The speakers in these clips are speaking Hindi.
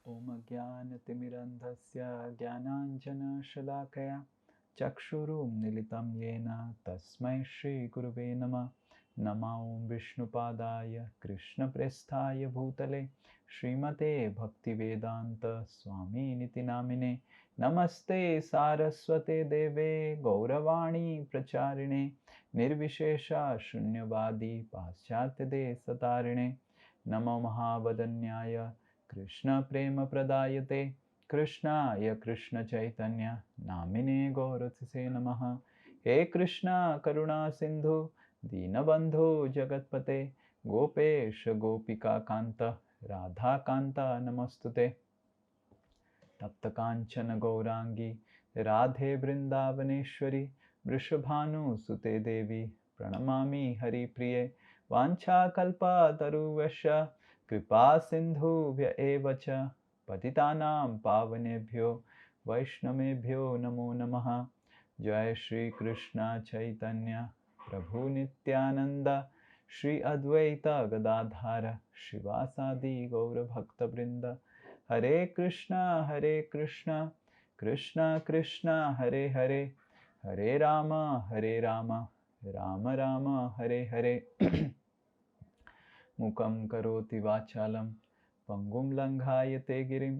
ॐ अज्ञानतिमिरन्धस्य ज्ञानाञ्जनशलाकया चक्षुरुन्मीलितं येन तस्मै श्रीगुरुवे नमः। नमो विष्णुपादाय कृष्णप्रेष्ठाय भूतले श्रीमते भक्तिवेदान्त स्वामिनिति नामिने। नमस्ते सारस्वते देवे गौरवाणी प्रचारिणे निर्विशेष शून्यवादी पाश्चात्यदेशतारिणे। नमो महावदन्याय कृष्ण प्रेम प्रदायते कृष्णाय कृष्ण चैतन्य नामिने गौरतिसे नमः। हे कृष्णा करुणा सिंधु दीनबंधु जगतपते गोपेश गोपिका कांत राधा कांता नमस्तुते। तप्त कांचन गौरांगी राधे वृंदावनेश्वरी वृषभानुसुते देवी प्रणमामि हरिप्रिये। वाञ्छाकल्पतरुभ्यश्च कृपा सिंधुभ्य एव च पतितानां पावनेभ्यो वैष्णवेभ्यो नमो नमः। जय श्री कृष्ण चैतन्य प्रभु नित्यानंद श्री अद्वैत गदाधर शिवासादि गौर भक्तवृंद। हरे कृष्णा कृष्णा कृष्णा हरे हरे हरे राम राम राम हरे हरे। मुखं करोति वाचालं पंगुं लंघायते गिरिं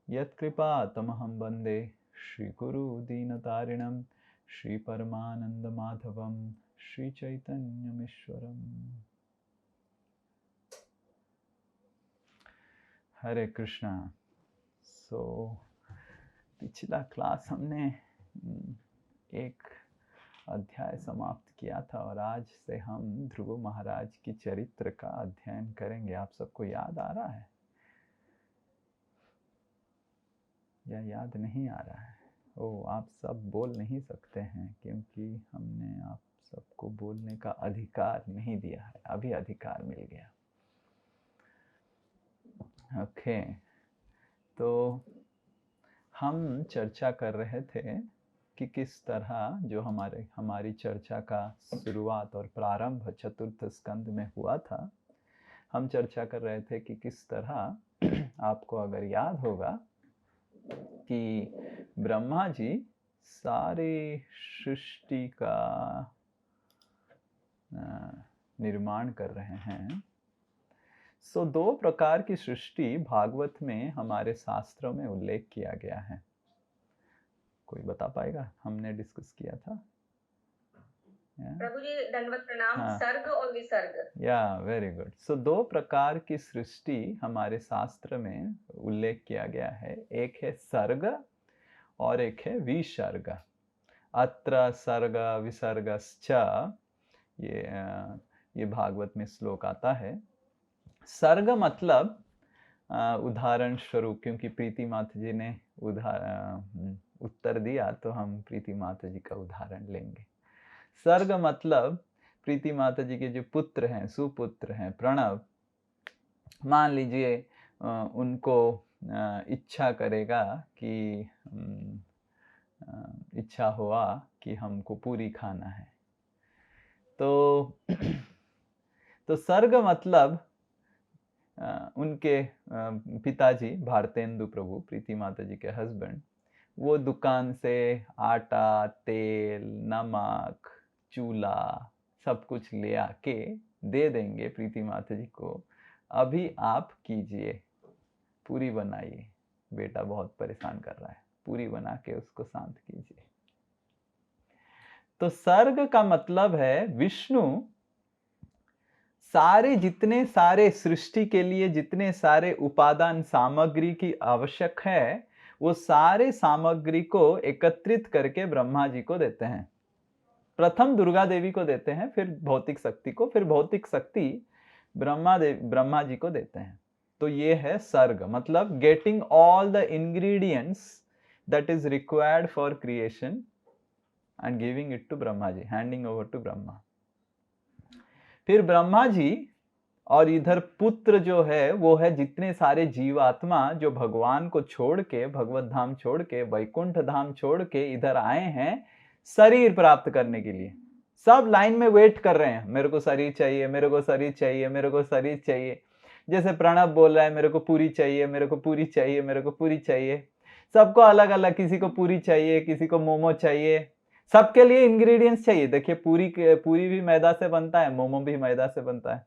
यत्कृपातमहं वन्दे श्रीगुरु दीनतारिणं श्रीपरमानन्दमाधवं श्रीचैतन्यमीश्वरम्। हरे कृष्णा। सो पिछला क्लास हमने एक अध्याय समाप्त किया था और आज से हम ध्रुव महाराज की चरित्र का अध्ययन करेंगे। आप सबको याद आ रहा है या याद नहीं आ रहा है? ओ, आप सब बोल नहीं सकते हैं क्योंकि हमने आप सबको बोलने का अधिकार नहीं दिया है। अभी अधिकार मिल गया। ओके, तो हम चर्चा कर रहे थे कि किस तरह जो हमारी चर्चा का शुरुआत और प्रारंभ चतुर्थ स्कंद में हुआ था। हम चर्चा कर रहे थे कि किस तरह आपको अगर याद होगा कि ब्रह्मा जी सारी सृष्टि का निर्माण कर रहे हैं। सो दो प्रकार की सृष्टि भागवत में हमारे शास्त्रों में उल्लेख किया गया है। कोई बता पाएगा? हमने डिस्कस किया था। प्रभु जी दंडवत प्रणाम। सर्ग और विसर्ग। या वेरी गुड। सो दो प्रकार की सृष्टि हमारे शास्त्र में उल्लेख किया गया है। एक है सर्ग और एक है विसर्ग। अत्र सर्ग विसर्गश्च, ये भागवत में श्लोक आता है। सर्ग मतलब उदाहरण स्वरूप, क्योंकि प्रीति माता जी ने उत्तर दिया तो हम प्रीति माता जी का उदाहरण लेंगे। सर्ग मतलब प्रीति माता जी के जो पुत्र हैं, सुपुत्र हैं प्रणव, मान लीजिए उनको इच्छा करेगा कि इच्छा हुआ कि हमको पूरी खाना है, तो सर्ग मतलब उनके पिताजी भारतेंदु प्रभु, प्रीति माता जी के हस्बैंड, वो दुकान से आटा, तेल, नमक, चूल्हा सब कुछ ले आके दे देंगे प्रीति माता जी को। अभी आप कीजिए, पूरी बनाइए, बेटा बहुत परेशान कर रहा है, पूरी बना के उसको शांत कीजिए। तो सर्ग का मतलब है विष्णु सारे जितने सारे सृष्टि के लिए जितने सारे उपादान सामग्री की आवश्यक है, वो सारे सामग्री को एकत्रित करके ब्रह्मा जी को देते हैं। प्रथम दुर्गा देवी को देते हैं, फिर भौतिक शक्ति को, फिर भौतिक शक्ति ब्रह्मा जी को देते हैं। तो ये है सर्ग, मतलब getting all the ingredients that is required for creation and giving it to Brahma ji, handing over to Brahma. फिर ब्रह्मा जी और इधर पुत्र जो है वो है जितने सारे जीवात्मा जो भगवान को छोड़ के, भगवत धाम छोड़ के, वैकुंठ धाम छोड़ के इधर आए हैं शरीर प्राप्त करने के लिए। सब लाइन में वेट कर रहे हैं, मेरे को शरीर चाहिए, मेरे को शरीर चाहिए, मेरे को शरीर चाहिए। जैसे प्रणब बोल रहा है मेरे को पूरी चाहिए, मेरे को पूरी चाहिए, मेरे को पूरी चाहिए। सबको अलग अलग, किसी को पूरी चाहिए, किसी को मोमो चाहिए, सबके लिए इंग्रेडिएंट्स चाहिए। देखिए पूरी भी मैदा से बनता है, मोमो भी मैदा से बनता है,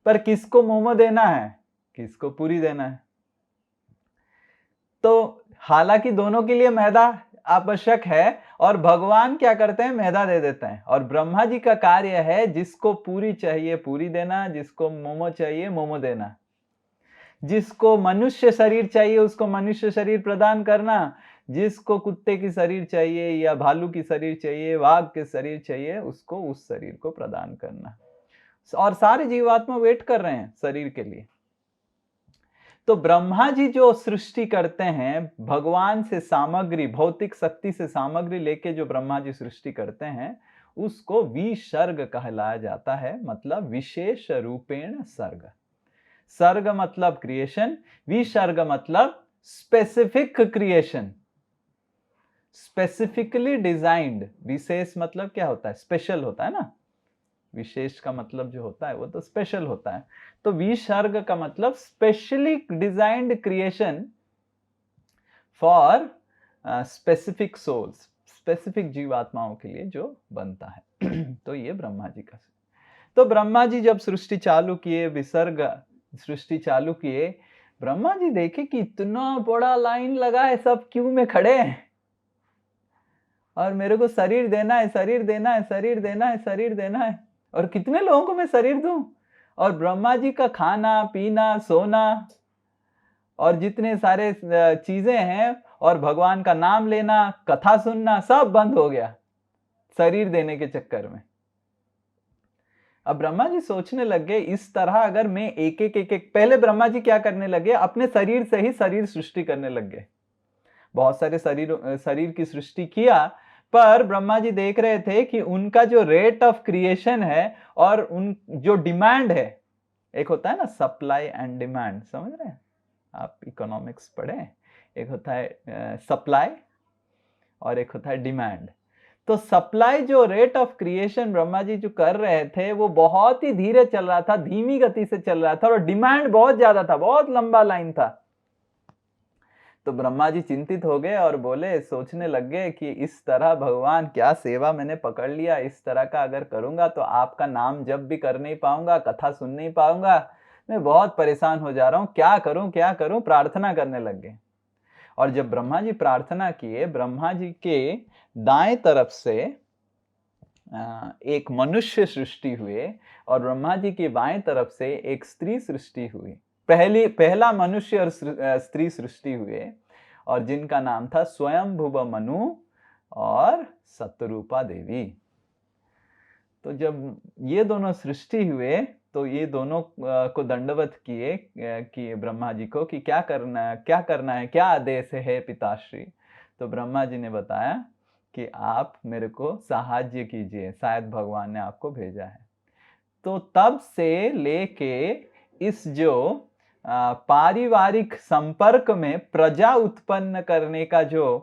पर किसको मोमो देना है, किसको पूरी देना है। तो हालांकि दोनों के लिए मैदा आवश्यक है, और भगवान क्या करते हैं, मैदा दे देते हैं। और ब्रह्मा जी का कार्य है जिसको पूरी चाहिए पूरी देना, जिसको मोमो चाहिए मोमो देना, जिसको मनुष्य शरीर चाहिए उसको मनुष्य शरीर प्रदान करना, जिसको कुत्ते की शरीर चाहिए या भालू की शरीर चाहिए, वाघ के शरीर चाहिए, उसको उस शरीर को प्रदान करना। और सारे जीवात्मा वेट कर रहे हैं शरीर के लिए। तो ब्रह्मा जी जो सृष्टि करते हैं, भगवान से सामग्री, भौतिक शक्ति से सामग्री लेके जो ब्रह्मा जी सृष्टि करते हैं, उसको विसर्ग कहलाया जाता है, मतलब विशेष रूपेण सर्ग। सर्ग मतलब क्रिएशन, विसर्ग मतलब स्पेसिफिक क्रिएशन, स्पेसिफिकली डिजाइंड। विशेष मतलब क्या होता है, स्पेशल होता है ना, विशेष का मतलब जो होता है वो तो स्पेशल होता है। तो विसर्ग का मतलब specially designed creation for specific souls, specific जीवात्माओं के लिए जो बनता है। तो ये ब्रह्मा जी का। तो ब्रह्मा जी जब सृष्टि चालू किए, विसर्ग सृष्टि चालू किए, ब्रह्मा जी देखे कि इतना बड़ा लाइन लगा है, सब क्यू में खड़े हैं और मेरे को शरीर देना है, शरीर देना है, शरीर देना है, शरीर देना है, और कितने लोगों को मैं शरीर दूं। और ब्रह्मा जी का खाना पीना सोना और जितने सारे चीजें हैं, और भगवान का नाम लेना, कथा सुनना, सब बंद हो गया शरीर देने के चक्कर में। अब ब्रह्मा जी सोचने लग गए, इस तरह अगर मैं एक एक पहले ब्रह्मा जी क्या करने लगे, अपने शरीर से ही शरीर सृष्टि करने लग गए। बहुत सारे शरीर की सृष्टि किया, पर ब्रह्मा जी देख रहे थे कि उनका जो रेट ऑफ क्रिएशन है और उन जो डिमांड है, एक होता है ना सप्लाई एंड डिमांड, समझ रहे हैं आप, इकोनॉमिक्स पढ़े, एक होता है सप्लाई और एक होता है डिमांड। तो सप्लाई जो rate of creation Brahma ji जो कर रहे थे वो बहुत ही धीरे चल रहा था, धीमी गति से चल रहा था, और डिमांड बहुत ज्यादा था, बहुत लंबा लाइन था। तो ब्रह्मा जी चिंतित हो गए और बोले, सोचने लग गए कि इस तरह भगवान क्या सेवा मैंने पकड़ लिया, इस तरह का अगर करूंगा तो आपका नाम जब भी कर नहीं पाऊंगा, कथा सुन नहीं पाऊंगा, मैं बहुत परेशान हो जा रहा हूं, क्या करूं क्या करूं, प्रार्थना करने लग गए। और जब ब्रह्मा जी प्रार्थना किए, ब्रह्मा जी के दाएं तरफ से एक मनुष्य सृष्टि हुए और ब्रह्मा जी के बाएं तरफ से एक स्त्री सृष्टि हुई। पहला मनुष्य और स्त्री सृष्टि हुए, और जिनका नाम था स्वयंभुव मनु और सतरूपा देवी। तो जब ये दोनों सृष्टि हुए तो ये दोनों को दंडवत किए कि ब्रह्मा जी को कि क्या करना है, क्या आदेश है पिताश्री। तो ब्रह्मा जी ने बताया कि आप मेरे को साहाय्य कीजिए, शायद भगवान ने आपको भेजा है। तो तब से लेके इस जो पारिवारिक संपर्क में प्रजा उत्पन्न करने का जो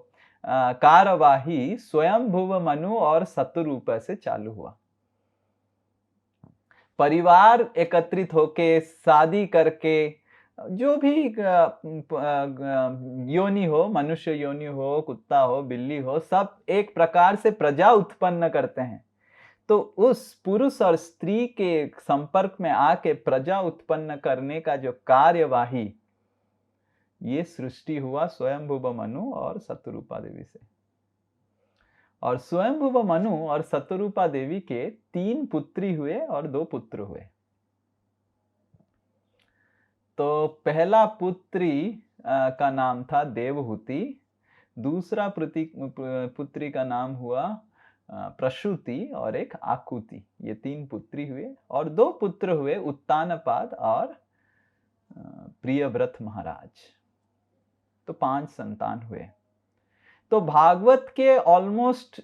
कार्यवाही स्वयंभुव मनु और सतरूप से चालू हुआ। परिवार एकत्रित होके, शादी करके, जो भी योनि हो, मनुष्य योनि हो, कुत्ता हो, बिल्ली हो, सब एक प्रकार से प्रजा उत्पन्न करते हैं। तो उस पुरुष और स्त्री के संपर्क में आके प्रजा उत्पन्न करने का जो कार्यवाही, ये सृष्टि हुआ स्वयंभुव मनु और सतरूपा देवी से। और स्वयंभुव मनु और सतरूपा देवी के 3 पुत्री हुए और 2 पुत्र हुए। तो पहला पुत्री का नाम था देवहूति, दूसरा पुत्री का नाम हुआ प्रसूति और एक आकुति। ये 3 पुत्री हुए, और 2 पुत्र हुए, उत्तानपाद और प्रियव्रत महाराज। तो 5 संतान हुए। तो भागवत के ऑलमोस्ट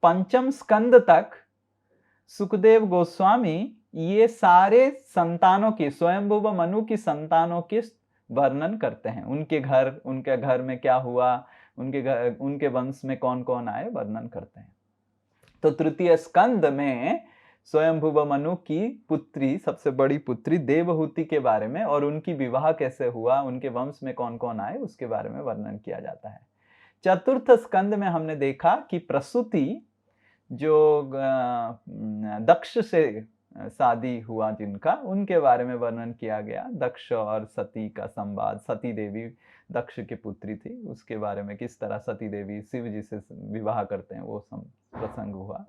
5म स्कंद तक सुखदेव गोस्वामी ये सारे संतानों की, स्वयंभुव मनु की संतानों के वर्णन करते हैं। उनके घर में क्या हुआ, उनके वंश में कौन कौन आए, वर्णन करते हैं। तो तृतीय स्कंद में स्वयंभुव मनु की पुत्री, सबसे बड़ी पुत्री देवहूति के बारे में और उनकी विवाह कैसे हुआ, उनके वंश में कौन कौन आए, उसके बारे में वर्णन किया जाता है। चतुर्थ स्कंद में हमने देखा कि प्रसूति, जो दक्ष से शादी हुआ जिनका, उनके बारे में वर्णन किया गया। दक्ष और सती का संवाद, सती देवी दक्ष की पुत्री थी, उसके बारे में किस तरह सती देवी शिव जी से विवाह करते हैं वो प्रसंग हुआ।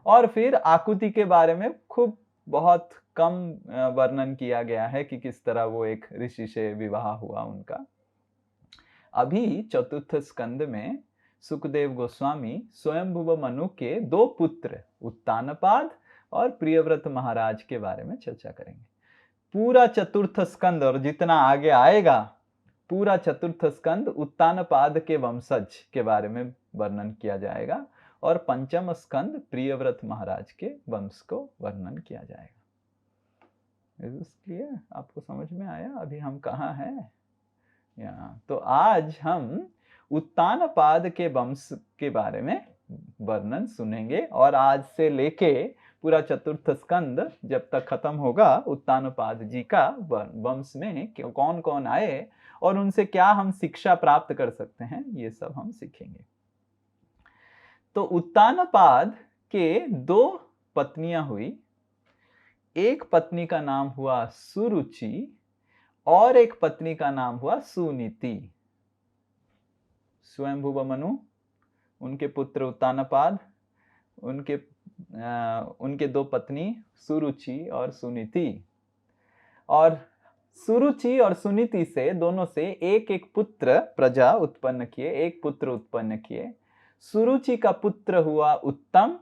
और फिर आकुति के बारे में खूब बहुत कम वर्णन किया गया है कि किस तरह वो एक ऋषि से विवाह हुआ उनका। अभी चतुर्थ स्कंद में सुखदेव गोस्वामी स्वयंभुव मनु के 2 पुत्र उत्तानपाद और प्रियव्रत महाराज के बारे में चर्चा करेंगे। पूरा चतुर्थ स्कंद और जितना आगे आएगा, पूरा चतुर्थ स्कंद उत्तानपाद के वंशज के बारे में वर्णन किया जाएगा और पंचम स्कंद प्रियव्रत महाराज के वंश को वर्णन किया जाएगा। इसलिए आपको समझ में आया अभी हम कहाँ हैं? यहाँ तो आज हम उत्तानपाद के वंश के बारे में वर्णन सुनेंगे और आज से लेके पूरा चतुर्थ स्कंद जब तक खत्म होगा, उत्तानपाद जी का वंश में कौन कौन आए और उनसे क्या हम शिक्षा प्राप्त कर सकते हैं, ये सब हम सीखेंगे। तो उत्तानपाद के 2 पत्नियां हुई। एक पत्नी का नाम हुआ सुरुचि और एक पत्नी का नाम हुआ सुनीति। स्वयंभुव मनु, उनके पुत्र उत्तानपाद, उनके 2 पत्नी सुरुचि और सुनीति। और सुरुचि और सुनीति से, दोनों से एक एक पुत्र प्रजा उत्पन्न किए, एक पुत्र उत्पन्न किए। सुरुचि का पुत्र हुआ उत्तम,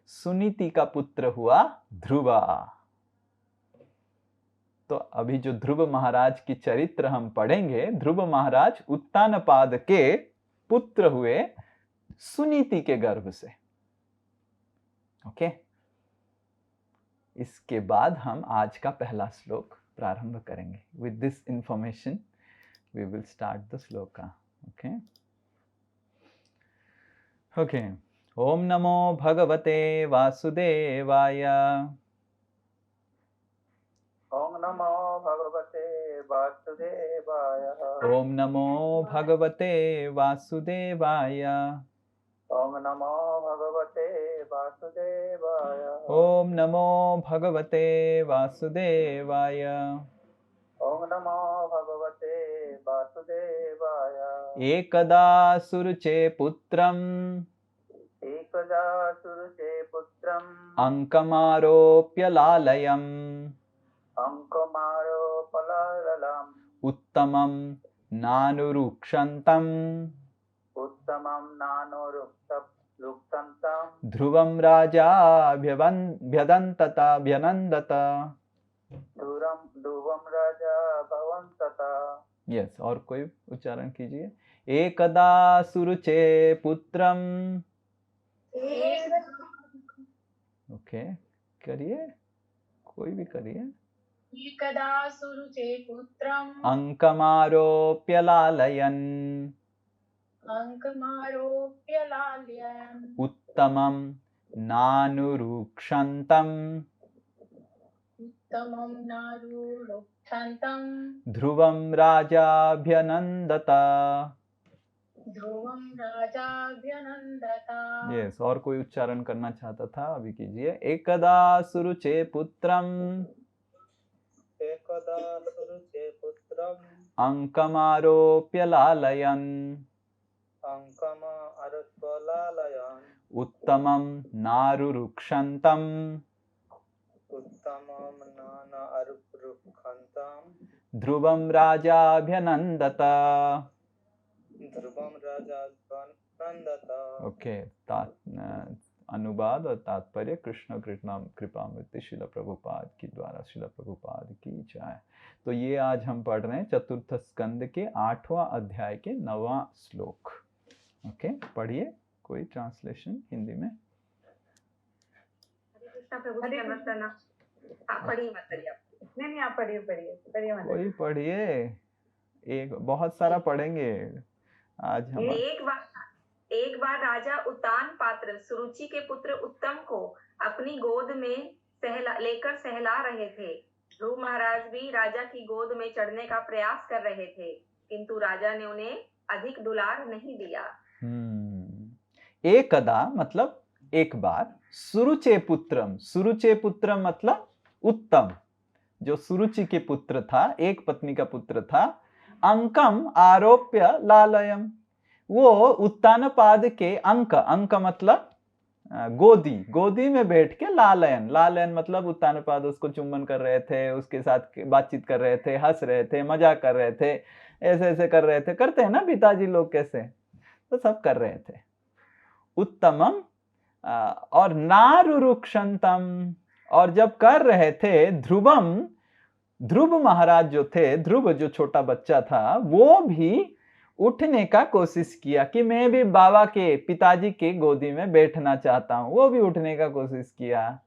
सुनीति का पुत्र हुआ ध्रुवा। तो अभी जो ध्रुव महाराज की चरित्र हम पढ़ेंगे, ध्रुव महाराज उत्तानपाद के पुत्र हुए सुनीति के गर्भ से। ओके, इसके बाद हम आज का पहला श्लोक प्रारंभ करेंगे। With this information we will start the shloka. Okay okay. ओम नमो भगवते वासुदेवाय। ओम नमो भगवते वासुदेवाय। ओम नमो भगवते वासुदेवाय। ओम नमो भगवते वासुदेवाय। ओम नमो भगवते वासुदेवाय। ओम नमो भगवते वासुदेवाय। एकदा सुरुचे पुत्रम् अंकमारोप्य लालयम् उत्तमं नानुरुक्षन्तम् ध्रुवं राजा भवन्तत। यस, और कोई उच्चारण कीजिए। एकदा सुरुचे पुत्रम्। ओके, करिए, कोई भी करिए। एकदा सुरुचे पुत्रम् अंकमारोप्य लालयन् उत्तमं नानुरुक्षन्तम् ध्रुवं राजाभ्यनन्दत। यस, और कोई उच्चारण करना चाहता था अभी कीजिए। एकदा सुरुचे पुत्रम् अंकमारोप्य लालयन् उत्तमं नारुरुक्षन्तम् ध्रुवं राजाभ्यनन्दत। ओके, अनुवाद और तात्पर्य कृष्ण कृपामृति शिल प्रभुपाद की द्वारा। शिल प्रभुपाद की जय। तो ये आज हम पढ़ रहे हैं चतुर्थ स्कंद के 8वां अध्याय के 9वां श्लोक। ओके, पढ़िए, कोई ट्रांसलेशन हिंदी में। कोई पढ़िए, एक बहुत सारा पढ़ेंगे आज हम। एक बार राजा उत्तान पात्र सुरुचि के पुत्र उत्तम को अपनी गोद में लेकर सहला रहे थे। ध्रुव महाराज भी राजा की गोद में चढ़ने का प्रयास कर रहे थे, किंतु राजा ने उन्हें अधिक दुलार नहीं दिया। एकदा मतलब एक बार, सुरुचे पुत्रम मतलब उत्तम, जो सुरुचि के पुत्र था, एक पत्नी का पुत्र था, अंकम आरोप्य लालयम, वो उत्तानपाद के अंक मतलब गोदी में बैठ के लालयन मतलब उत्तानपाद उसको चुंबन कर रहे थे, उसके साथ बातचीत कर रहे थे, हंस रहे थे, मजाक कर रहे थे, ऐसे कर रहे थे, करते हैं ना पिताजी लोग कैसे, तो सब कर रहे थे। उत्तमम और नारुरुक्षंतम, और जब कर रहे थे ध्रुव महाराज जो थे, ध्रुव जो छोटा बच्चा था, वो भी उठने का कोशिश किया कि मैं भी बाबा के पिताजी के गोदी में बैठना चाहता हूं, वो भी उठने का कोशिश किया,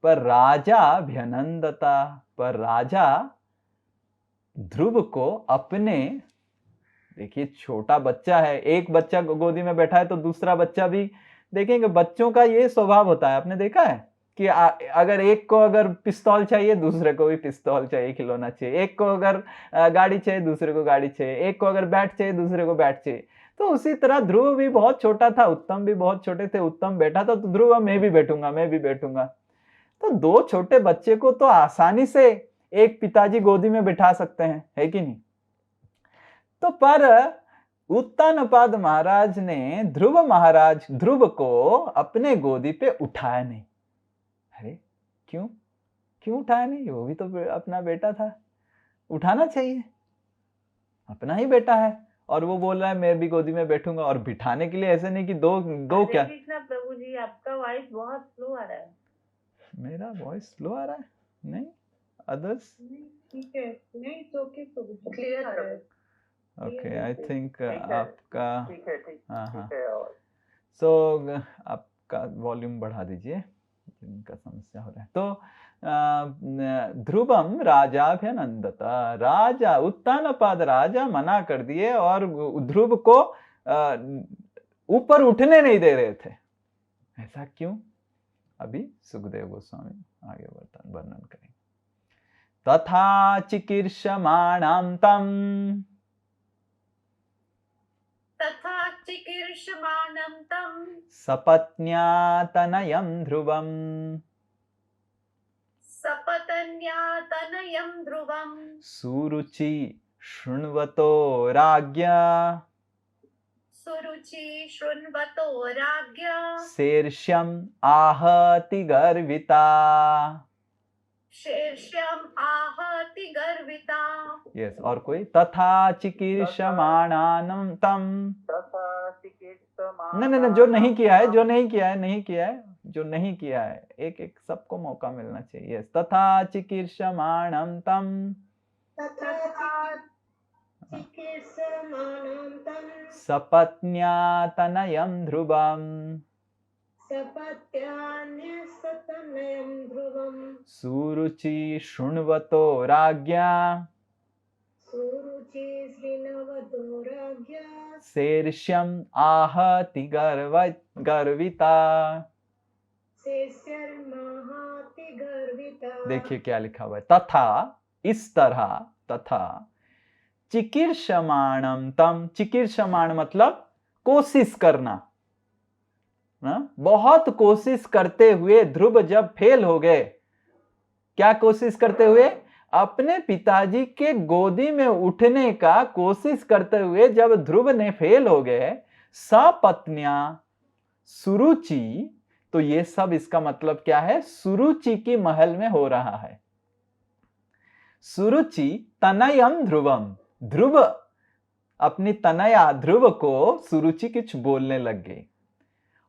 पर राजा अभ्यनंदता, पर राजा ध्रुव को अपने, देखिए छोटा बच्चा है, एक बच्चा गोदी में बैठा है तो दूसरा बच्चा भी, देखेंगे बच्चों का ये स्वभाव होता है, आपने देखा है कि अगर एक को अगर पिस्तौल चाहिए दूसरे को भी पिस्तौल चाहिए, खिलौना चाहिए, एक को अगर गाड़ी चाहिए दूसरे को गाड़ी चाहिए, एक को अगर बैट चाहिए दूसरे को बैट चाहिए। तो उसी तरह ध्रुव भी बहुत छोटा था, उत्तम भी बहुत छोटे थे, उत्तम बैठा था तो ध्रुव मैं भी बैठूंगा। तो दो छोटे बच्चे को तो आसानी से एक पिताजी गोदी में बिठा सकते हैं, है कि नहीं। तो पर उत्तानपाद महाराज ने ध्रुव को अपने गोदी पे उठाया नहीं। अरे क्यों उठाया नहीं, वो भी तो अपना बेटा था, उठाना चाहिए, अपना ही बेटा है, और वो बोल रहा है मैं भी गोदी में बैठूंगा, और बिठाने के लिए ऐसे नहीं कि दो क्या। प्रभु जी आपका वॉइस बहुत स्लो आ रहा है। मेरा वॉइस स्लो आ रहा है? नहीं, अदर्स ठीक है, नहीं तो क्लियर आ रहा है। ओके, आई थिंक आपका ठीक है हाँ, सो आपका वॉल्यूम बढ़ा दीजिए, जिनका समस्या हो रहा है। तो ध्रुवम राजाभ्यनंदता, राजा उत्तानपाद राजा मना कर दिए और ध्रुव को ऊपर उठने नहीं दे रहे थे। ऐसा क्यों? अभी सुखदेव गोस्वामी आगे वर्णन करेंगे। तथा चिकीर्षमाणां तम्, सपत्न्या तनयं ध्रुवम्, सुरुचि शृण्वतो राज्ञा, शीर्ष्यम् आहति गर्विता। यस, और कोई? तथा चिकीर्षमाणानं तम्, नहीं, जो नहीं किया है, एक सबको मौका मिलना चाहिए। यस, तथा चिकीर्षमाणं तम्, सपत्न्या तनयं ध्रुवम्, सुरुचि शृण्वतो राज्ञा, शीर्ष्यम् आहति गर्विता। देखिए क्या लिखा हुआ है, तथा इस तरह, तथा चिकीर्षमाणं तम, चिकीर्षमाण मतलब कोशिश करना, बहुत कोशिश करते हुए ध्रुव जब फेल हो गए, क्या कोशिश करते हुए? अपने पिताजी के गोदी में उठने का कोशिश करते हुए जब ध्रुव ने फेल हो गए, सपत्न्या सुरुचि, तो ये सब इसका मतलब क्या है? सुरुचि की महल में हो रहा है। सुरुचि तनयम ध्रुवम, ध्रुव अपनी तनया ध्रुव को सुरुचि कुछ बोलने लग गई,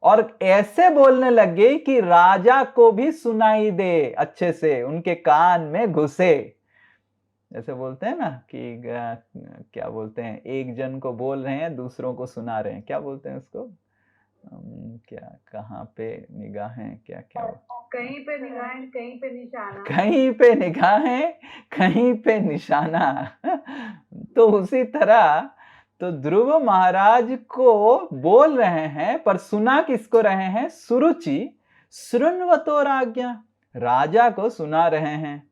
और ऐसे बोलने लग गई कि राजा को भी सुनाई दे, अच्छे से उनके कान में घुसे। जैसे बोलते हैं ना कि क्या बोलते हैं, एक जन को बोल रहे हैं दूसरों को सुना रहे हैं, क्या बोलते हैं उसको, क्या, कहाँ पे निगाहें, क्या कहीं पे निगाहें कहीं पे निशाना, कहीं पे निगाहें कहीं पे निशाना। तो उसी तरह तो ध्रुव महाराज को बोल रहे हैं, पर सुना किसको रहे हैं? सुरुचि शृण्वतो राज्ञा, राजा को सुना रहे हैं।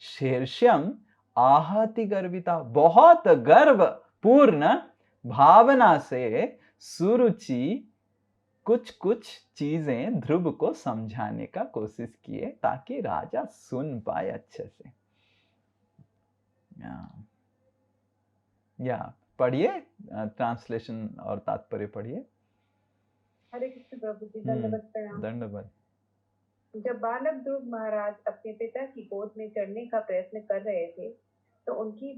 शीर्ष्यम आहति गर्विता, बहुत गर्व पूर्ण भावना से सुरुचि कुछ कुछ चीजें ध्रुव को समझाने का कोशिश किए ताकि राजा सुन पाए अच्छे से। या पढ़िए, ट्रांसलेशन और तात्पर्य पढ़िए। हरे कृष्ण प्रभु जी, दंडवत प्रणाम। दंडवत। जब बालक ध्रुव महाराज अपने पिता की गोद में चढ़ने का प्रयत्न कर रहे थे, तो उनकी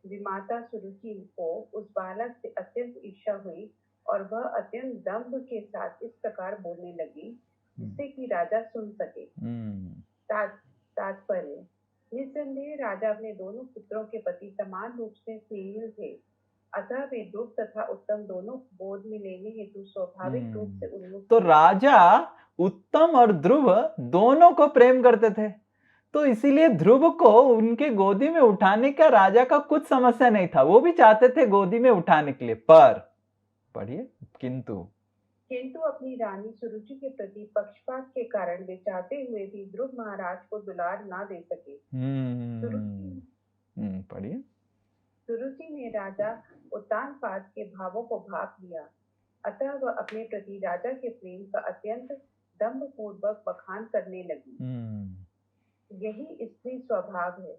विमाता सुरुचि को उस बालक से अत्यंत ईर्ष्या हुई और वह अत्यंत दंभ के साथ इस प्रकार बोलने लगी जिससे कि राजा सुन सके। तात्पर्य, निस्संदेह राजा अपने दोनों पुत्रों के प्रति समान रूप से स्नेहिल थे, अतः वे ध्रुव तथा उत्तम दोनों गोद में लेने हेतु स्वाभाविक रूप से उन्मुख। तो राजा उत्तम और ध्रुव दोनों को प्रेम करते थे, तो इसीलिए ध्रुव को उनके गोदी में उठाने का राजा का कुछ समस्या नहीं था, वो भी चाहते थे गोदी में उठाने के लिए। पर पढ़िए, किंतु अपनी रानी सुरुचि के प्रति पक्षपात के कारण वे चाहते हुए भी ध्रुव महाराज को दुलार ना दे सके। पढ़िए। सुरुचि ने राजा उत्तानपाद के भावों को भाप लिया, अतः वह अपने प्रति राजा के प्रेम का अत्यंत दंभ पूर्वक बखान करने लगी। यही स्त्री स्वभाव है।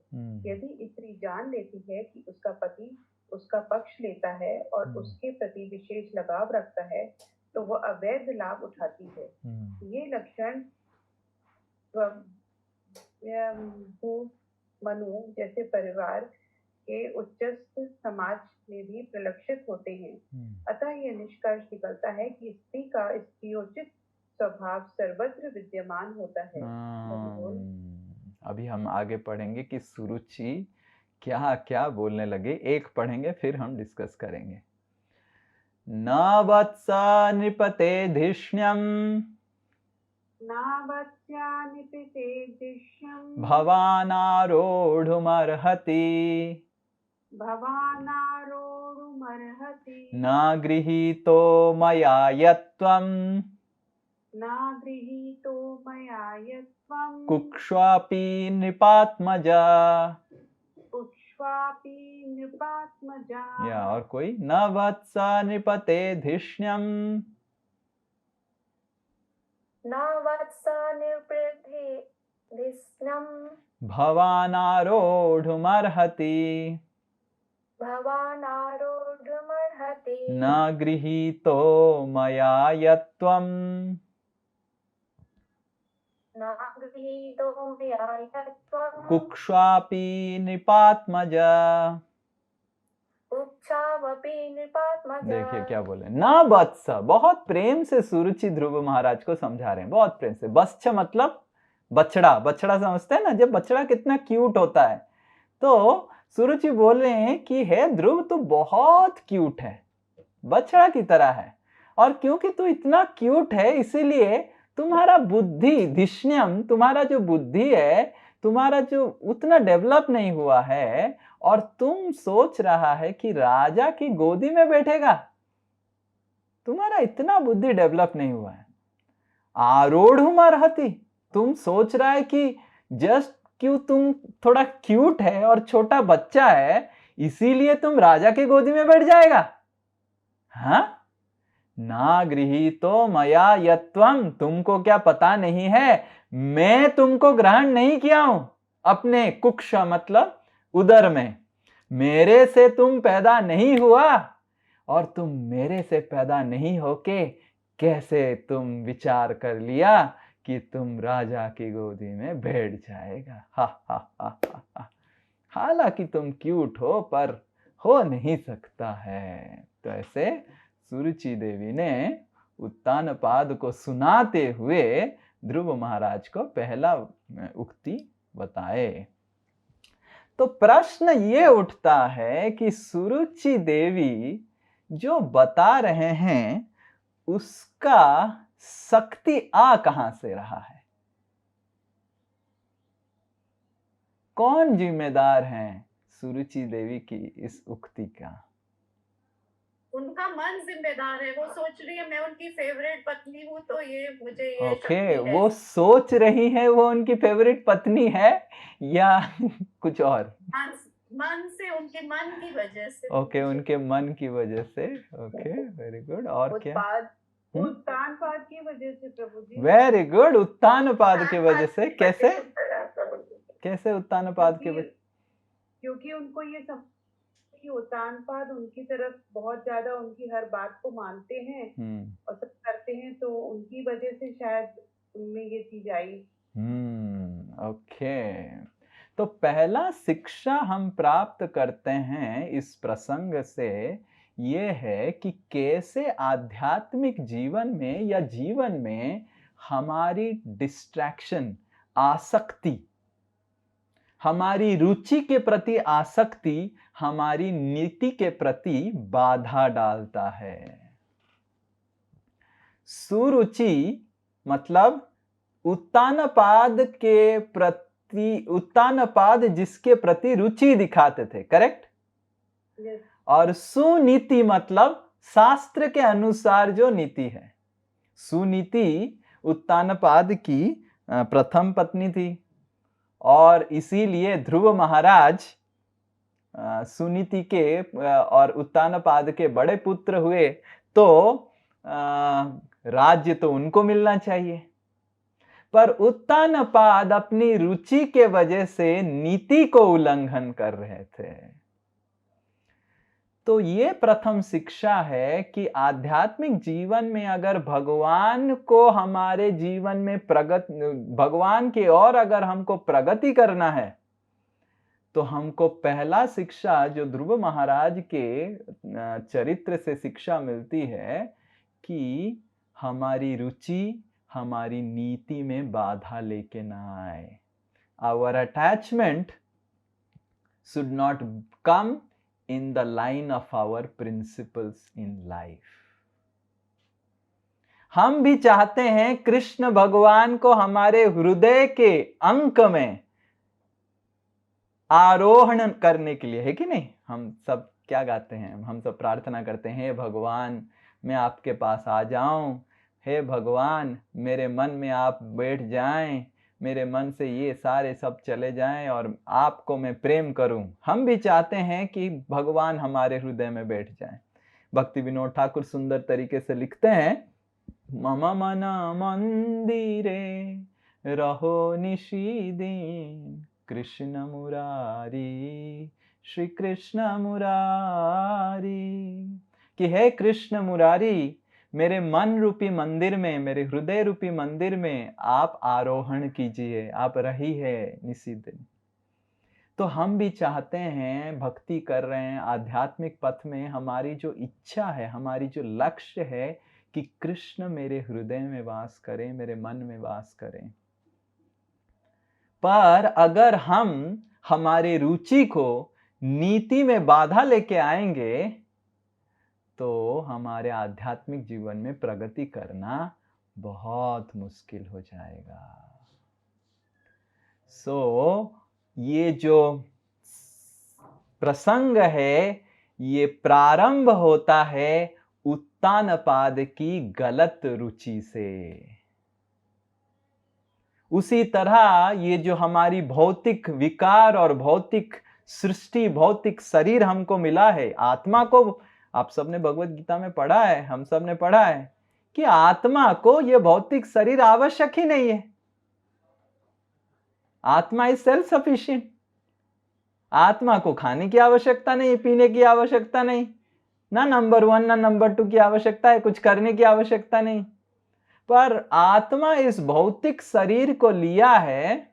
यदि स्त्री जान लेती है कि उसका पति उसका पक्ष लेता है और उसके प्रति विशेष लगाव रखता है, तो वह अवैध लाभ उठाती है। ये लक्षण मनु जैसे परिवार के उच्चस्थ समाज में भी प्रलक्षित होते हैं। अतः यह निष्कर्ष निकलता है कि स्त्री का स्त्रीयोचित स्वभाव सर्वत्र विद्यमान होता है। अभी हम आगे पढ़ेंगे कि सुरुचि क्या क्या बोलने लगे। एक पढ़ेंगे फिर हम डिस्कस करेंगे। न वत्सा नृपते धिष्ण्यम् भवानारोढुमर्हति न गृहीतो मया यत्त्वम् कुक्ष्वापि नृपात्मजा। या और कोई? न वत्सा नृपते धिष्ण्यम् भवानारोढुमर्हति न गृहीतो मया यत्त्वम् कुक्ष्वापि नृपात्मजा। देखिए क्या बोले, न वत्स, बहुत प्रेम से सुरुचि ध्रुव महाराज को समझा रहे हैं, बहुत प्रेम से। वत्स मतलब बछड़ा, बछड़ा समझते हैं ना, जब बछड़ा कितना क्यूट होता है। तो सुरुचि बोल रहे हैं कि हे ध्रुव, तू बहुत क्यूट है, बछड़ा की तरह है, और क्योंकि तू इतना क्यूट है इसीलिए तुम्हारा बुद्धि धिष्ण्यम, तुम्हारा जो बुद्धि है, तुम्हारा जो उतना डेवलप नहीं हुआ है, और तुम सोच रहा है कि राजा की गोदी में बैठेगा। तुम्हारा इतना बुद्धि डेवलप नहीं हुआ है। आरूढ़ुमर्हति, तुम सोच रहा है कि जस्ट क्यों तुम थोड़ा क्यूट है और छोटा बच्चा है इसीलिए तुम राजा की गोदी में बैठ जाएगा। हाँ, ना गृहीतो मया यत्त्वम्, तुमको क्या पता नहीं है, मैं तुमको ग्रहण नहीं किया हूं अपने कुक्ष मतलब उदर में। मेरे से तुम पैदा नहीं हुआ, और तुम मेरे से पैदा नहीं होके कैसे तुम विचार कर लिया कि तुम राजा की गोदी में बैठ जाएगा। हा हा हा हा हा। हालांकि तुम क्यूट हो पर हो नहीं सकता है। तो ऐसे सुरुचि देवी ने उत्तानपाद को सुनाते हुए ध्रुव महाराज को पहला उक्ति बताए। तो प्रश्न ये उठता है कि सुरुचि देवी जो बता रहे हैं उसका शक्ति आ कहां से रहा है? कौन जिम्मेदार है सुरुचि देवी की इस उक्ति का? उनका उनका मन जिम्मेदार है। वो सोच रही है मैं उनकी फेवरेट पत्नी हूँ, तो ये मुझे ये ओके, शक्ति है। वो सोच रही है वो उनकी फेवरेट पत्नी है या कुछ और? मन मन से, उनके मन की वजह से। ओके, उनके मन की वजह से। Okay, very good. और क्या? उत्तानपाद की वजह से प्रभु जी। वेरी गुड, उत्तानपाद की वजह से। कैसे? प्रभु जी। कैसे उत्तानपाद की वजह? क्योंकि उनको ये सब कि उत्तानपाद उनकी तरफ बहुत ज्यादा उनकी हर बात को मानते हैं और सब करते हैं, तो उनकी वजह से शायद उनमें ये चीज आई। ओके, तो पहला शिक्षा हम प्राप्त करते हैं इस प्रसंग से ये है कि कैसे आध्यात्मिक जीवन में या जीवन में हमारी डिस्ट्रैक्शन, आसक्ति, हमारी रुचि के प्रति आसक्ति हमारी नीति के प्रति बाधा डालता है। सुरुचि मतलब उत्तानपाद के प्रति, उत्तानपाद जिसके प्रति रुचि दिखाते थे, करेक्ट? और सुनीति मतलब शास्त्र के अनुसार जो नीति है। सुनीति उत्तानपाद की प्रथम पत्नी थी और इसीलिए ध्रुव महाराज सुनीति के और उत्तानपाद के बड़े पुत्र हुए, तो राज्य तो उनको मिलना चाहिए। पर उत्तानपाद अपनी रुचि के वजह से नीति को उल्लंघन कर रहे थे। तो ये प्रथम शिक्षा है कि आध्यात्मिक जीवन में अगर भगवान को हमारे जीवन में भगवान की ओर अगर हमको प्रगति करना है, तो हमको पहला शिक्षा जो ध्रुव महाराज के चरित्र से शिक्षा मिलती है कि हमारी रुचि हमारी नीति में बाधा लेके ना आए। Our attachment should not come in the line of our principles in life. हम भी चाहते हैं कृष्ण भगवान को हमारे हृदय के अंक में आरोहण करने के लिए, है कि नहीं? हम सब क्या गाते हैं? हम सब प्रार्थना करते हैं, हे भगवान मैं आपके पास आ जाऊं, हे भगवान मेरे मन में आप बैठ जाएं, मेरे मन से ये सारे सब चले जाएं और आपको मैं प्रेम करूं। हम भी चाहते हैं कि भगवान हमारे हृदय में बैठ जाएं। भक्ति विनोद ठाकुर सुंदर तरीके से लिखते हैं, मम मन मंदिरे रहो निशिदीन कृष्ण मुरारी, श्री कृष्ण मुरारी, कि हे कृष्ण मुरारी मेरे मन रूपी मंदिर में, मेरे हृदय रूपी मंदिर में आप आरोहण कीजिए, आप रही है निशिदिन। तो हम भी चाहते हैं, भक्ति कर रहे हैं, आध्यात्मिक पथ में हमारी जो इच्छा है, हमारी जो लक्ष्य है कि कृष्ण मेरे हृदय में वास करें, मेरे मन में वास करें। पर अगर हम हमारे रुचि को नीति में बाधा लेके आएंगे तो हमारे आध्यात्मिक जीवन में प्रगति करना बहुत मुश्किल हो जाएगा। ये जो प्रसंग है ये प्रारंभ होता है उत्तानपाद की गलत रुचि से। उसी तरह ये जो हमारी भौतिक विकार और भौतिक सृष्टि, भौतिक शरीर हमको मिला है, आत्मा को आप सबने भगवत गीता में पढ़ा है, हम सब ने पढ़ा है कि आत्मा को ये भौतिक शरीर आवश्यक ही नहीं है। आत्मा इज सेल्फ सफिशिएंट। आत्मा को खाने की आवश्यकता नहीं, पीने की आवश्यकता नहीं, ना नंबर 1 ना नंबर 2 की आवश्यकता है, कुछ करने की आवश्यकता नहीं। पर आत्मा इस भौतिक शरीर को लिया है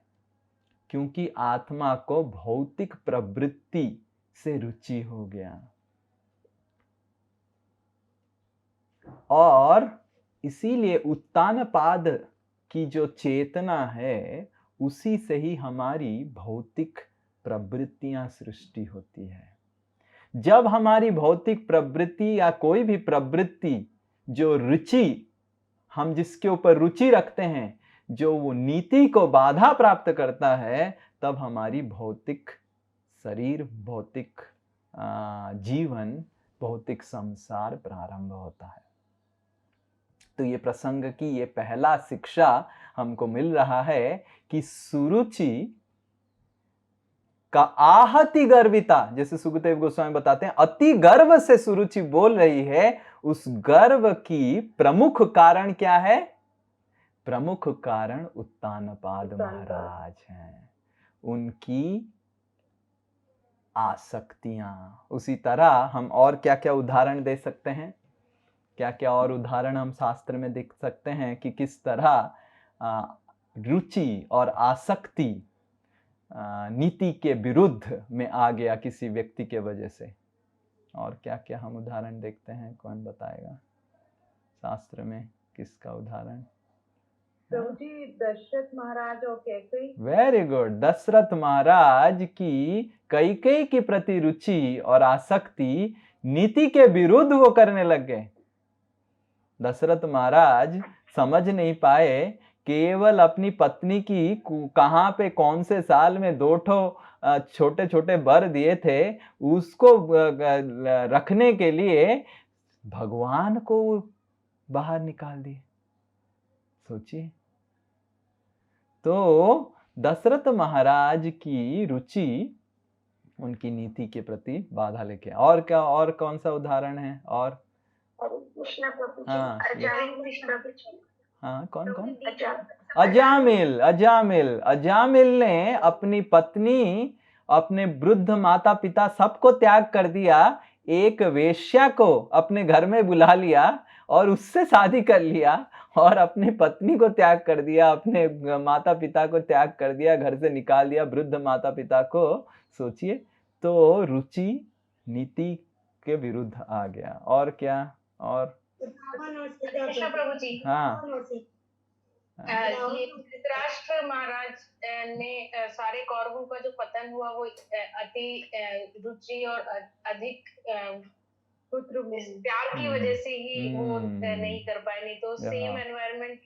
क्योंकि आत्मा को भौतिक प्रवृत्ति से रुचि हो गया और इसीलिए उत्तानपाद की जो चेतना है उसी से ही हमारी भौतिक प्रवृत्तियां सृष्टि होती है। जब हमारी भौतिक प्रवृत्ति या कोई भी प्रवृत्ति जो रुचि, हम जिसके ऊपर रुचि रखते हैं, जो वो नीति को बाधा प्राप्त करता है, तब हमारी भौतिक शरीर, भौतिक जीवन भौतिक संसार प्रारंभ होता है। तो ये प्रसंग की ये पहला शिक्षा हमको मिल रहा है कि सुरुचि का आहति गर्विता, जैसे सुखदेव गोस्वामी बताते हैं, अति गर्व से सुरुचि बोल रही है, उस गर्व की प्रमुख कारण क्या है? प्रमुख कारण उत्तानपाद महाराज हैं, उनकी आसक्तियां। उसी तरह हम और क्या क्या उदाहरण दे सकते हैं? क्या क्या और उदाहरण हम शास्त्र में देख सकते हैं कि किस तरह रुचि और आसक्ति नीति के विरुद्ध में आ गया किसी व्यक्ति के वजह से। और क्या क्या हम उदाहरण देखते हैं? कौन बताएगा शास्त्र में किसका उदाहरण? प्रभु जी, दशरथ महाराज और कैकेयी। Very good. दशरथ महाराज की कैकेयी के प्रति रुचि और आसक्ति नीति के विरुद्ध वो करने लग गए। दशरथ महाराज समझ नहीं पाए, केवल अपनी पत्नी की कहां पे कौन से साल में 2 छोटे छोटे वर दिए थे, उसको रखने के लिए भगवान को बाहर निकाल दिए। सोचिए। तो दशरथ महाराज की रुचि उनकी नीति के प्रति बाधा लेके। और क्या, और कौन सा उदाहरण है? और हाँ, हाँ, कौन कौन? अजामिल ने अपनी पत्नी, अपने वृद्ध माता पिता सबको त्याग कर दिया, एक वेश्या को अपने घर में बुला लिया और उससे शादी कर लिया, और अपनी पत्नी को त्याग कर दिया, अपने माता पिता को त्याग कर दिया, घर से निकाल दिया वृद्ध माता पिता को। सोचिए। तो रुचि नीति के विरुद्ध आ गया। और क्या? और प्रभु जी, हाँ, ये धृतराष्ट्र महाराज ने सारे कौरवों का जो पतन हुआ वो अति रुचि और अधिक पुत्र प्यार की वजह से ही वो नहीं कर पाए। नहीं तो सेम एनवायरनमेंट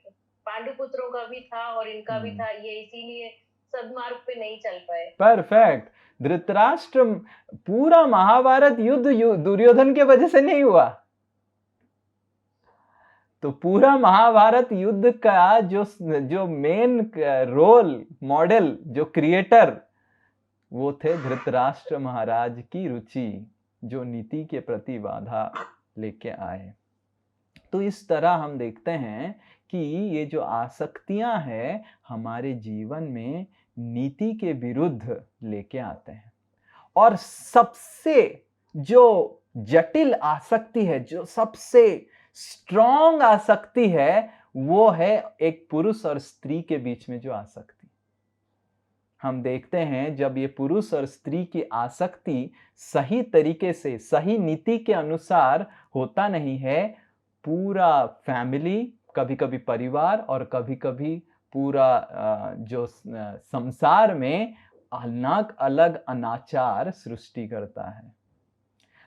पांडु पुत्रों का भी था और इनका भी था, ये इसीलिए सद्मार्ग पे नहीं चल पाए। परफेक्ट। धृतराष्ट्र, पूरा महाभारत युद्ध दुर्योधन के वजह से नहीं हुआ। तो पूरा महाभारत युद्ध का जो मेन रोल मॉडल, जो क्रिएटर, वो थे धृतराष्ट्र महाराज की रुचि, जो नीति के प्रति बाधा लेके आए। तो इस तरह हम देखते हैं कि ये जो आसक्तियां हैं हमारे जीवन में नीति के विरुद्ध लेके आते हैं। और सबसे जो जटिल आसक्ति है, जो सबसे स्ट्रॉन्ग आसक्ति है, वो है एक पुरुष और स्त्री के बीच में जो आसक्ति। हम देखते हैं जब ये पुरुष और स्त्री की आसक्ति सही तरीके से, सही नीति के अनुसार होता नहीं है, पूरा फैमिली, कभी कभी परिवार और कभी कभी पूरा जो संसार में अलग अलग अनाचार सृष्टि करता है।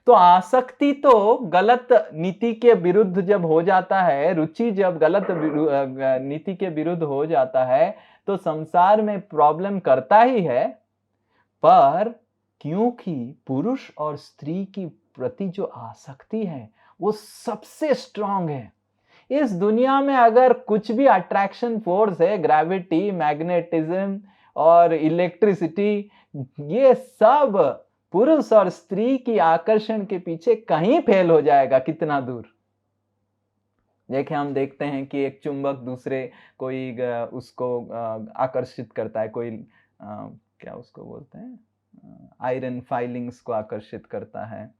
तो आसक्ति तो गलत नीति के विरुद्ध जब हो जाता है, रुचि जब गलत नीति के विरुद्ध हो जाता है, तो संसार में प्रॉब्लम करता ही है। पर क्योंकि पुरुष और स्त्री की प्रति जो आसक्ति है वो सबसे स्ट्रांग है। इस दुनिया में अगर कुछ भी अट्रैक्शन फोर्स है, ग्रेविटी, मैग्नेटिज्म और इलेक्ट्रिसिटी, ये सब पुरुष और स्त्री की आकर्षण के पीछे कहीं फेल हो जाएगा, कितना दूर। देखें, हम देखते हैं कि एक चुंबक दूसरे कोई उसको आकर्षित करता है, कोई क्या उसको बोलते हैं, आयरन फाइलिंग्स को आकर्षित करता है।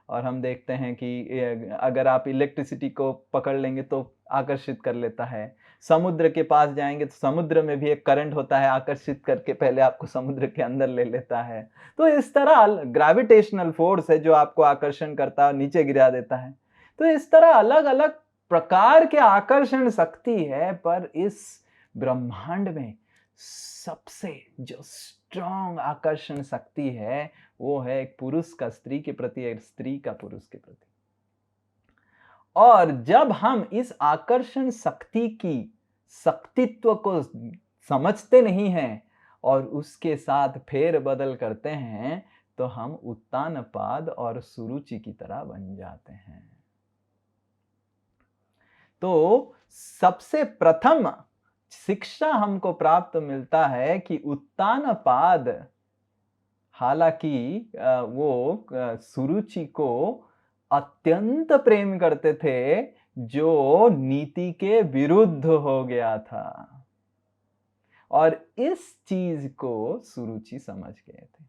और हम देखते हैं कि अगर आप इलेक्ट्रिसिटी को पकड़ लेंगे तो आकर्षित कर लेता है। समुद्र के पास जाएंगे तो समुद्र में भी एक करंट होता है, आकर्षित करके पहले आपको समुद्र के अंदर ले लेता है। तो इस तरह ग्रेविटेशनल फोर्स है जो आपको आकर्षण करता है और नीचे गिरा देता है। तो इस तरह अलग अलग प्रकार के आकर्षण शक्ति है, पर इस ब्रह्मांड में सबसे जो स्ट्रॉन्ग आकर्षण शक्ति है वो है एक पुरुष का स्त्री के प्रति, एक स्त्री का पुरुष के प्रति। और जब हम इस आकर्षण शक्ति की शक्तित्व को समझते नहीं हैं और उसके साथ फेर बदल करते हैं, तो हम उत्तानपाद और सुरुचि की तरह बन जाते हैं। तो सबसे प्रथम शिक्षा हमको प्राप्त मिलता है कि उत्तानपाद हालांकि वो सुरुचि को अत्यंत प्रेम करते थे, जो नीति के विरुद्ध हो गया था, और इस चीज को सुरुचि समझ गए थे।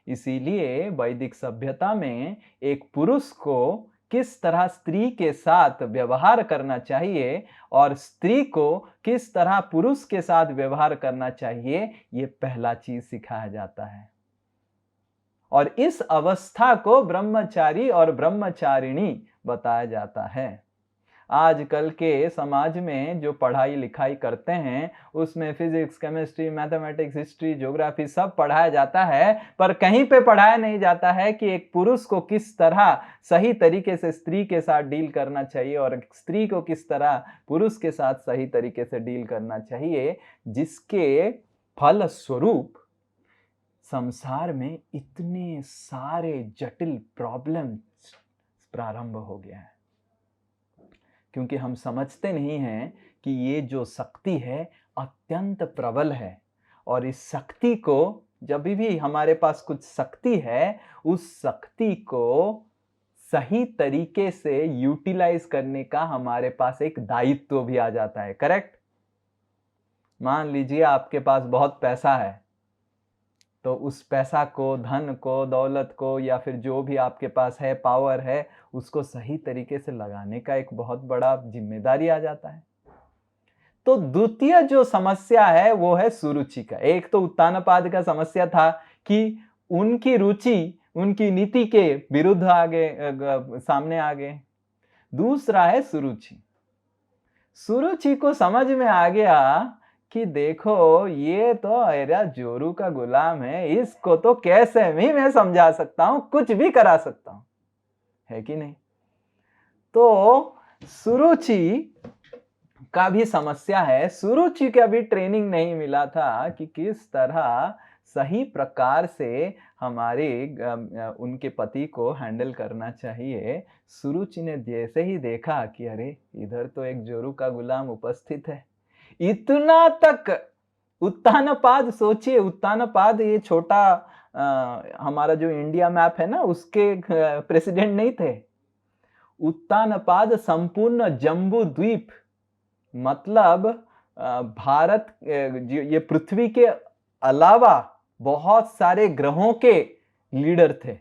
इसीलिए वैदिक सभ्यता में एक पुरुष को किस तरह स्त्री के साथ व्यवहार करना चाहिए और स्त्री को किस तरह पुरुष के साथ व्यवहार करना चाहिए, ये पहला चीज सिखाया जाता है। और इस अवस्था को ब्रह्मचारी और ब्रह्मचारिणी बताया जाता है। आजकल के समाज में जो पढ़ाई लिखाई करते हैं उसमें physics, chemistry, mathematics, history, geography सब पढ़ाया जाता है, पर कहीं पे पढ़ाया नहीं जाता है कि एक पुरुष को किस तरह सही तरीके से स्त्री के साथ डील करना चाहिए और एक स्त्री को किस तरह पुरुष के साथ सही तरीके से डील करना चाहिए, जिसके फल स्वरूप संसार में इतने सारे जटिल प्रॉब्लम प्रारंभ हो गया है। क्योंकि हम समझते नहीं हैं कि ये जो शक्ति है अत्यंत प्रबल है, और इस शक्ति को जब भी हमारे पास कुछ शक्ति है, उस शक्ति को सही तरीके से यूटिलाइज करने का हमारे पास एक दायित्व भी आ जाता है। करेक्ट? मान लीजिए आपके पास बहुत पैसा है, तो उस पैसा को, धन को, दौलत को, या फिर जो भी आपके पास है, पावर है, उसको सही तरीके से लगाने का एक बहुत बड़ा जिम्मेदारी आ जाता है। तो द्वितीय जो समस्या है वो है सुरुचि का। एक तो उत्तानपाद का समस्या था कि उनकी रुचि उनकी नीति के विरुद्ध सामने आ गए। दूसरा है सुरुचि। सुरुचि को समझ में आ गया कि देखो ये तो मेरा जोरू का गुलाम है, इसको तो कैसे भी मैं समझा सकता हूं, कुछ भी करा सकता हूं, है कि नहीं? तो सुरुचि का भी समस्या है। सुरुचि का भी ट्रेनिंग नहीं मिला था कि किस तरह सही प्रकार से हमारे उनके पति को हैंडल करना चाहिए। सुरुचि ने जैसे ही देखा कि अरे इधर तो एक जोरू का गुलाम उपस्थित है, इतना तक उत्तानपाद, सोचिए उत्तानपाद ये छोटा हमारा जो इंडिया मैप है ना, उसके प्रेसिडेंट नहीं थे। उत्तानपाद संपूर्ण जम्बू द्वीप, मतलब भारत, ये पृथ्वी के अलावा बहुत सारे ग्रहों के लीडर थे,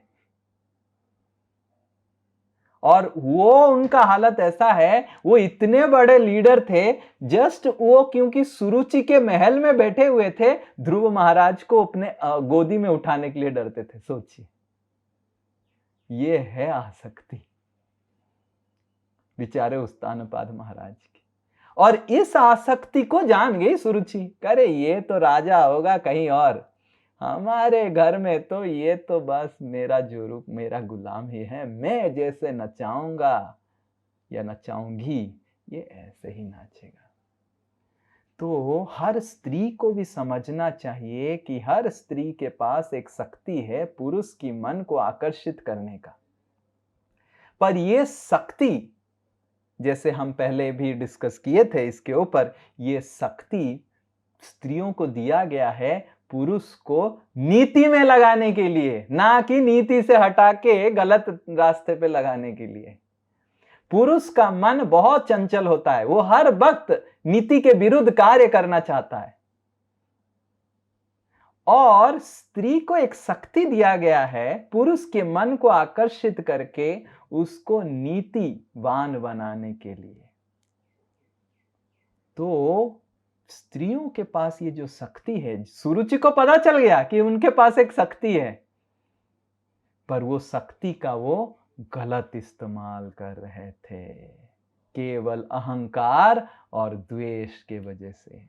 और वो उनका हालत ऐसा है, वो इतने बड़े लीडर थे, जस्ट वो क्योंकि सुरुचि के महल में बैठे हुए थे, ध्रुव महाराज को अपने गोदी में उठाने के लिए डरते थे। सोचिए, ये है आसक्ति बेचारे उत्तानपाद महाराज की। और इस आसक्ति को जान गई सुरुचि, करे ये तो राजा होगा कहीं और, हमारे घर में तो ये तो बस मेरा जोरू, मेरा गुलाम ही है, मैं जैसे नचाऊंगा या नचाऊंगी ये ऐसे ही नाचेगा। तो हर स्त्री को भी समझना चाहिए कि हर स्त्री के पास एक शक्ति है पुरुष की मन को आकर्षित करने का, पर ये शक्ति, जैसे हम पहले भी डिस्कस किए थे इसके ऊपर, ये शक्ति स्त्रियों को दिया गया है पुरुष को नीति में लगाने के लिए, ना कि नीति से हटा के गलत रास्ते पे लगाने के लिए। पुरुष का मन बहुत चंचल होता है, वो हर वक्त नीति के विरुद्ध कार्य करना चाहता है, और स्त्री को एक शक्ति दिया गया है पुरुष के मन को आकर्षित करके उसको नीतिवान बनाने के लिए। तो स्त्रियों के पास ये जो शक्ति है, सुरुचि को पता चल गया कि उनके पास एक शक्ति है, पर वो शक्ति का वो गलत इस्तेमाल कर रहे थे, केवल अहंकार और द्वेष के वजह से।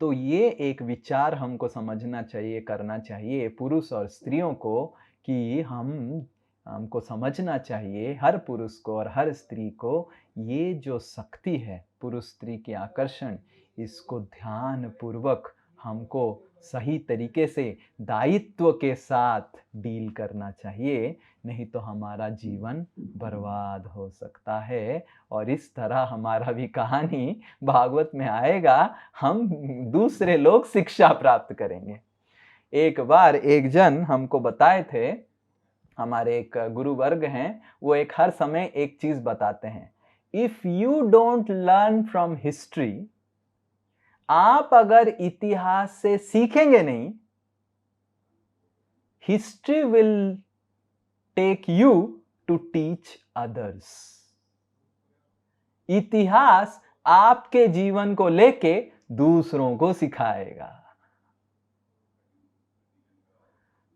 तो ये एक विचार हमको समझना चाहिए, करना चाहिए पुरुष और स्त्रियों को, कि हमको समझना चाहिए, हर पुरुष को और हर स्त्री को, ये जो शक्ति है पुरुष स्त्री की आकर्षण, इसको ध्यान पूर्वक हमको सही तरीके से दायित्व के साथ डील करना चाहिए, नहीं तो हमारा जीवन बर्बाद हो सकता है। और इस तरह हमारा भी कहानी भागवत में आएगा, हम दूसरे लोग शिक्षा प्राप्त करेंगे। एक बार एक जन हमको बताए थे, हमारे एक गुरु वर्ग हैं, वो एक हर समय एक चीज बताते हैं, if you don't learn from history, आप अगर इतिहास से सीखेंगे नहीं, history will take you to teach others. इतिहास आपके जीवन को लेके दूसरों को सिखाएगा।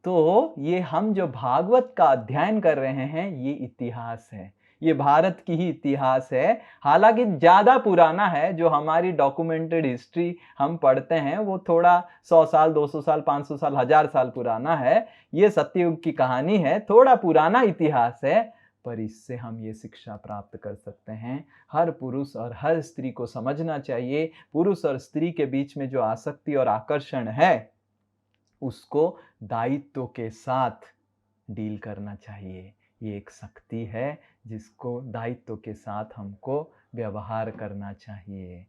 तो ये हम जो भागवत का अध्ययन कर रहे हैं, ये इतिहास है, ये भारत की ही इतिहास है। हालांकि ज्यादा पुराना है, जो हमारी डॉक्यूमेंटेड हिस्ट्री हम पढ़ते हैं वो थोड़ा 100 साल, 200 साल, 500 साल, 1000 साल पुराना है। ये सत्ययुग की कहानी है, थोड़ा पुराना इतिहास है, पर इससे हम ये शिक्षा प्राप्त कर सकते हैं। हर पुरुष और हर स्त्री को समझना चाहिए, पुरुष और स्त्री के बीच में जो आसक्ति और आकर्षण है, उसको दायित्व के साथ डील करना चाहिए। ये एक शक्ति है जिसको दायित्व के साथ हमको व्यवहार करना चाहिए।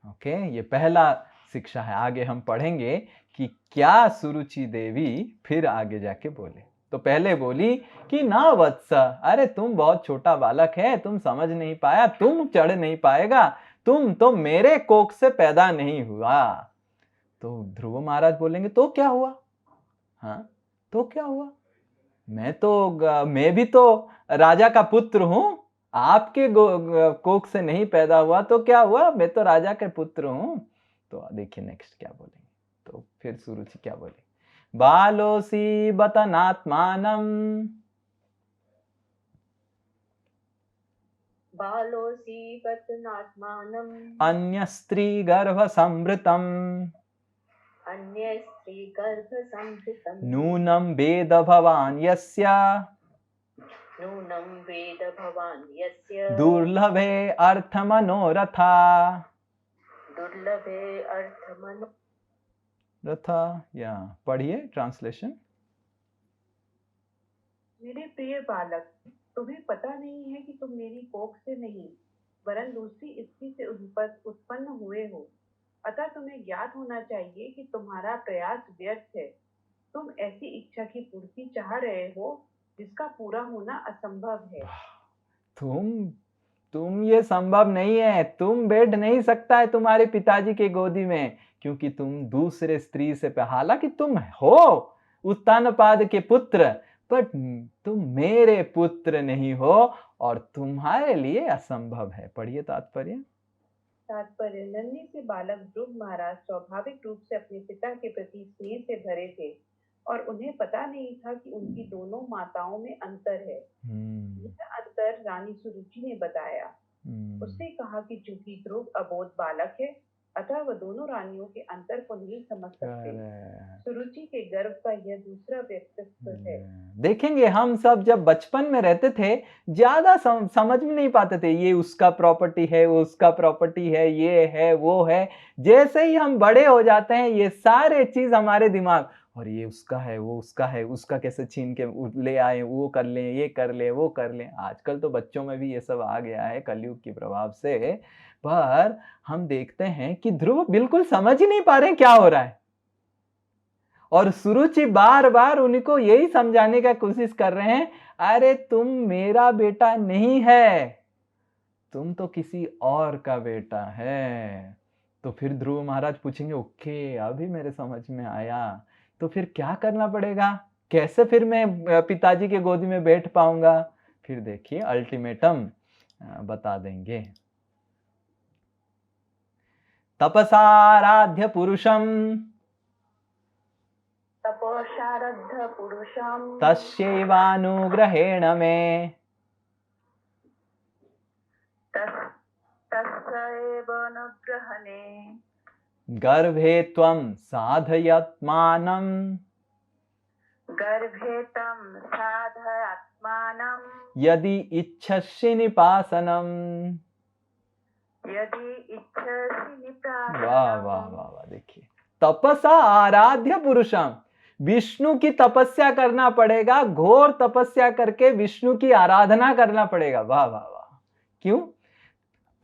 ओके, ये पहला शिक्षा है। आगे हम पढ़ेंगे कि क्या सुरुचि देवी फिर आगे जाके बोले। तो पहले बोली कि ना वत्स, अरे तुम बहुत छोटा बालक है, तुम समझ नहीं पाया, तुम चढ़ नहीं पाएगा, तुम तो मेरे कोख से पैदा नहीं हुआ। तो ध्रुव महाराज बोलेंगे तो क्या हुआ? हाँ, तो क्या हुआ? मैं भी तो राजा का पुत्र हूं, आपके कोख से नहीं पैदा हुआ तो क्या हुआ, मैं तो राजा के पुत्र हूं। तो देखिए नेक्स्ट क्या बोलेंगे। तो फिर सुरुचि क्या बोले, बालोसी बतनात्मानम, बालोसी बतनात्मानम, अन्य स्त्री गर्भ संवृतम, अन्य स्त्री गर्भ संवृतम, नूनम वेद भवान यस्य, नूनम वेद भवान यस्य, दुर्लभे अर्थ मनोरथा, दुर्लभे अर्थ मनोरथा। या पढ़िए ट्रांसलेशन। मेरे प्रिय बालक, तुम्हें पता नहीं है कि तुम मेरी कोख से नहीं वरन दूसरी स्त्री से उत्पन्न हुए हो, अतः तुम्हें ज्ञात होना चाहिए कि तुम्हारा प्रयास व्यर्थ है। तुम ऐसी इच्छा की पूर्ति चाह रहे हो जिसका पूरा होना असंभव है। तुम ये संभव नहीं है, तुम बैठ नहीं सकता है तुम्हारे पिताजी के गोदी में, क्योंकि तुम दूसरे स्त्री से, हालांकि तुम हो उत्तानपाद के पुत्र, पर तुम मेरे पुत्र नहीं हो और तुम्हारे लिए असंभव है। पढ़िए तात्पर्य। तात्पर्य, नन्हे से बालक ध्रुव महाराज स्वाभाविक रूप से अपने पिता के प्रति स्नेह से भरे थे और उन्हें पता नहीं था कि उनकी दोनों माताओं में अंतर है। यह अंतर रानी सुरुचि ने बताया। उसने कहा कि चूंकि ध्रुव अबोध बालक है, अतः वह दोनों रानियों के अंतर को नहीं समझ सकते। सुरुचि के गर्भ का यह दूसरा व्यक्तित्व है। देखेंगे, हम सब जब बचपन में रहते थे ज्यादा समझ में नहीं पाते थे, ये उसका प्रॉपर्टी है, वो उसका प्रॉपर्टी है, ये है वो है। जैसे ही हम बड़े हो जाते हैं ये सारे चीज हमारे दिमाग, और ये उसका है, वो उसका है, उसका कैसे छीन के ले आए, वो कर लें, ये कर ले, वो कर लें। आजकल तो बच्चों में भी ये सब आ गया है कलयुग के प्रभाव से। पर हम देखते हैं कि ध्रुव बिल्कुल समझ ही नहीं पा रहे क्या हो रहा है, और सुरुचि बार बार उनको यही समझाने का कोशिश कर रहे हैं, अरे तुम मेरा बेटा नहीं है, तुम तो किसी और का बेटा है। तो फिर ध्रुव महाराज पूछेंगे, ओके अभी मेरे समझ में आया, तो फिर क्या करना पड़ेगा, कैसे फिर मैं पिताजी के गोदी में बैठ पाऊंगा। फिर देखिए अल्टीमेटम बता देंगे। तपसाराध्य पुरुषम, तपोशारद्ध पुरुषम, तस्यैवानुग्रहेण मे, तस्यैव अनुग्रहणे, गर्भे त्वं साधयात्मानं, गर्भे तं साधयात्मानं, यदि इच्छसि निपासनम्। यदि इच्छसि निपासनम्। वाह वाह वाह वाह, देखिए तपसा आराध्य पुरुषम, विष्णु की तपस्या करना पड़ेगा, घोर तपस्या करके विष्णु की आराधना करना पड़ेगा। वाह वाह वाह। क्यों?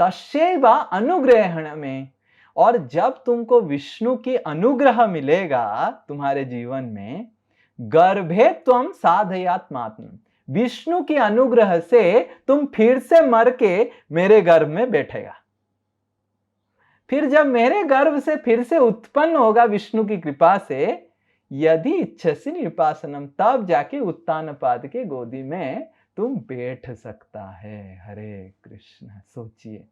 तस्यैव अनुग्रहण में, और जब तुमको विष्णु की अनुग्रह मिलेगा तुम्हारे जीवन में, गर्भे त्वम साधयात्मात्म, विष्णु की अनुग्रह से तुम फिर से मर के मेरे गर्भ में बैठेगा। फिर जब मेरे गर्भ से फिर से उत्पन्न होगा विष्णु की कृपा से, यदि इच्छसि निपासनम, तब जाके उत्तानपाद के गोदी में तुम बैठ सकता है। हरे कृष्ण। सोचिए,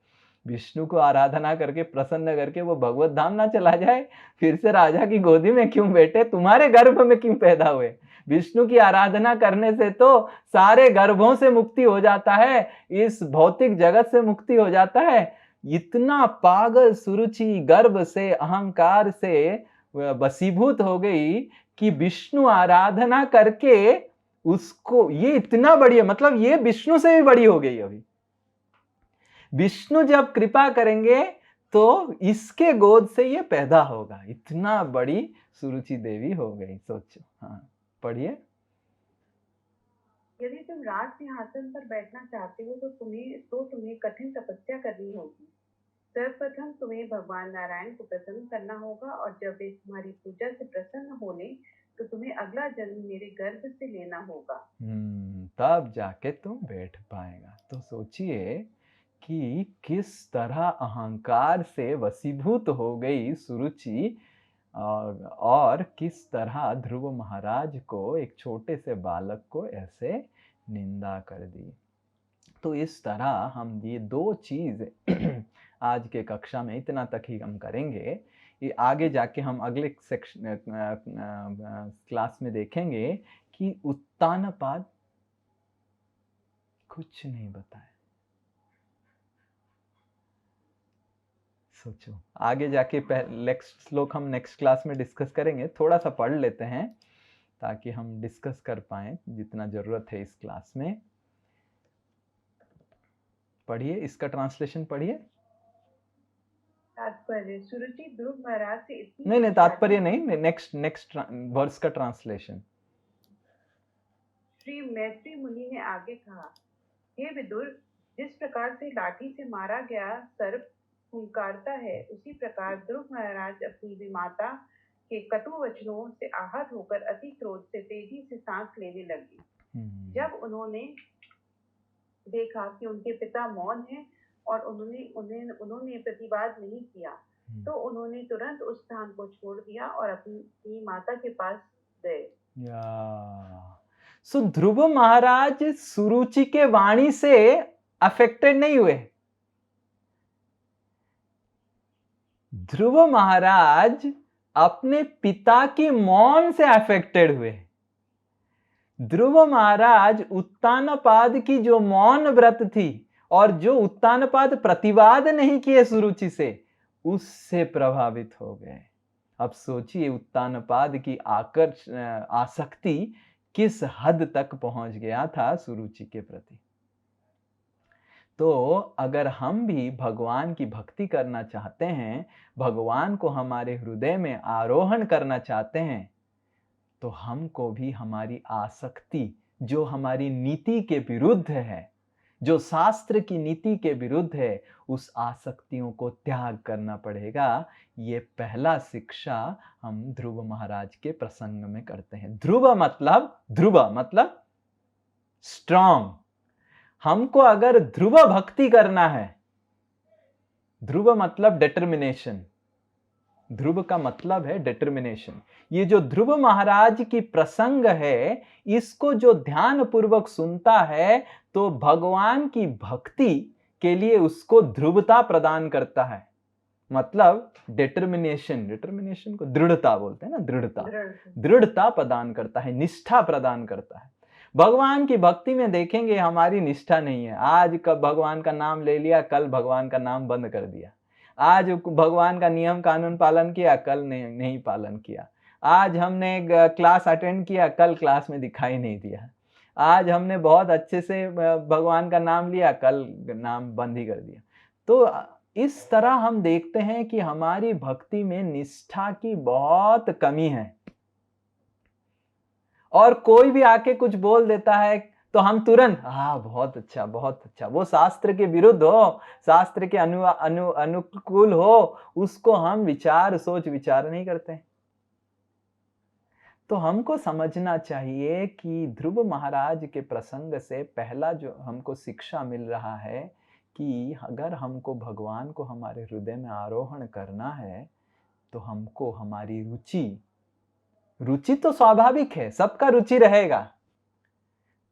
विष्णु को आराधना करके प्रसन्न करके वो भगवत धाम ना चला जाए, फिर से राजा की गोदी में क्यों बैठे, तुम्हारे गर्भ में क्यों पैदा हुए? विष्णु की आराधना करने से तो सारे गर्भों से मुक्ति हो जाता है, इस भौतिक जगत से मुक्ति हो जाता है। इतना पागल सुरुचि गर्भ से, अहंकार से वशीभूत हो गई कि विष्णु आराधना करके उसको, ये इतना बड़ी है, मतलब ये विष्णु से भी बड़ी हो गई। अभी विष्णु जब कृपा करेंगे तो इसके गोद से ये पैदा होगा। इतना बड़ी सुरुचि देवी हो गई, सोचो। हाँ, पढ़िए। यदि तुम राज सिंहासन पर बैठना चाहते हो तो तुम्हें कठिन तपस्या करनी होगी। सर्वप्रथम तुम्हें भगवान नारायण को प्रसन्न करना होगा, और जब वे तुम्हारी पूजा से प्रसन्न हो ले तो तुम्हें अगला जन्म मेरे गर्भ से लेना होगा। तब जाके तुम बैठ पाएगा। तो सोचिए कि किस तरह अहंकार से वशीभूत हो गई सुरुचि, और किस तरह ध्रुव महाराज को, एक छोटे से बालक को ऐसे निंदा कर दी। तो इस तरह हम ये दो चीज आज के कक्षा में इतना तक ही हम करेंगे। ये आगे जाके हम अगले सेक्शन क्लास में देखेंगे कि उत्तानपाद कुछ नहीं बताया। सोचो, आगे जाके नेक्स्ट श्लोक हम नेक्स्ट क्लास में डिस्कस करेंगे। थोड़ा सा पढ़ लेते हैं ताकि हम डिस्कस कर पाएं जितना जरूरत है इस क्लास में। पढ़िए, इसका ट्रांसलेशन पढ़िए। तात्पर्य, सुरुचि ध्रुव महाराज से इतनी, नहीं, तात्पर्य नहीं, नेक्स्ट वर्स का ट्रांसलेशन। श्री मैत्री मुनि ने आगे कहा, हे विदुर, जिस प्रकार से लाठी से मारा गया सर्प हुंकारता है, उसी प्रकार ध्रुव महाराज अपनी विमाता के कटु वचनों से आहत होकर अति क्रोध से तेजी से सांस लेने लगे। जब उन्होंने देखा कि उनके पिता मौन हैं और उन्होंने प्रतिवाद नहीं किया, तो उन्होंने तुरंत उस स्थान को छोड़ दिया और अपनी माता के पास गए। सो ध्रुव महाराज सुरुचि के वाणी से अफेक्टेड नहीं हुए। ध्रुव महाराज अपने पिता की मौन से अफेक्टेड हुए। ध्रुव महाराज उत्तानपाद की जो मौन व्रत थी और जो उत्तानपाद प्रतिवाद नहीं किए सुरुचि से, उससे प्रभावित हो गए। अब सोचिए उत्तानपाद की आसक्ति किस हद तक पहुंच गया था सुरुचि के प्रति। तो अगर हम भी भगवान की भक्ति करना चाहते हैं, भगवान को हमारे हृदय में आरोहण करना चाहते हैं, तो हमको भी हमारी आसक्ति जो हमारी नीति के विरुद्ध है, जो शास्त्र की नीति के विरुद्ध है, उस आसक्तियों को त्याग करना पड़ेगा। ये पहला शिक्षा हम ध्रुव महाराज के प्रसंग में करते हैं। ध्रुव मतलब स्ट्रांग। हमको अगर ध्रुव भक्ति करना है, ध्रुव मतलब डिटर्मिनेशन, ध्रुव का मतलब है डिटर्मिनेशन। ये जो ध्रुव महाराज की प्रसंग है, इसको जो ध्यान पूर्वक सुनता है तो भगवान की भक्ति के लिए उसको ध्रुवता प्रदान करता है। मतलब डिटर्मिनेशन को दृढ़ता बोलते हैं ना, दृढ़ता प्रदान करता है, निष्ठा प्रदान करता है। भगवान की भक्ति में देखेंगे हमारी निष्ठा नहीं है। आज कब भगवान का नाम ले लिया, कल भगवान का नाम बंद कर दिया। आज भगवान का नियम कानून पालन किया, कल नहीं पालन किया। आज हमने क्लास अटेंड किया, कल क्लास में दिखाई नहीं दिया। आज हमने बहुत अच्छे से भगवान का नाम लिया, कल नाम बंद ही कर दिया। तो इस तरह हम देखते हैं कि हमारी भक्ति में निष्ठा की बहुत कमी है। और कोई भी आके कुछ बोल देता है तो हम तुरंत बहुत अच्छा, बहुत अच्छा, वो शास्त्र के विरुद्ध हो, शास्त्र के अनुकूल हो, उसको हम सोच विचार नहीं करते। तो हमको समझना चाहिए कि ध्रुव महाराज के प्रसंग से पहला जो हमको शिक्षा मिल रहा है कि अगर हमको भगवान को हमारे हृदय में आरोहण करना है तो हमको हमारी रुचि तो स्वाभाविक है, सबका रुचि रहेगा,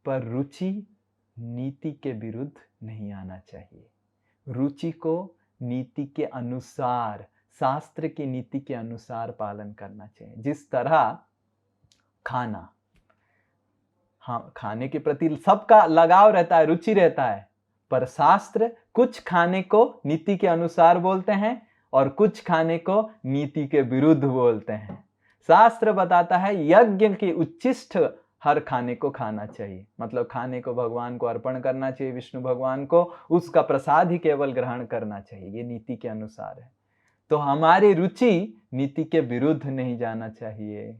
पर रुचि नीति के विरुद्ध नहीं आना चाहिए। रुचि को नीति के अनुसार, शास्त्र की नीति के अनुसार पालन करना चाहिए। जिस तरह खाना, हाँ, खाने के प्रति सबका लगाव रहता है, रुचि रहता है, पर शास्त्र कुछ खाने को नीति के अनुसार बोलते हैं और कुछ खाने को नीति के विरुद्ध बोलते हैं। शास्त्र बताता है यज्ञ की उच्छिष्ट हर खाने को खाना चाहिए, मतलब खाने को भगवान को अर्पण करना चाहिए, विष्णु भगवान को, उसका प्रसाद ही केवल ग्रहण करना चाहिए, ये नीति के अनुसार है। तो हमारी रुचि नीति के विरुद्ध नहीं जाना चाहिए,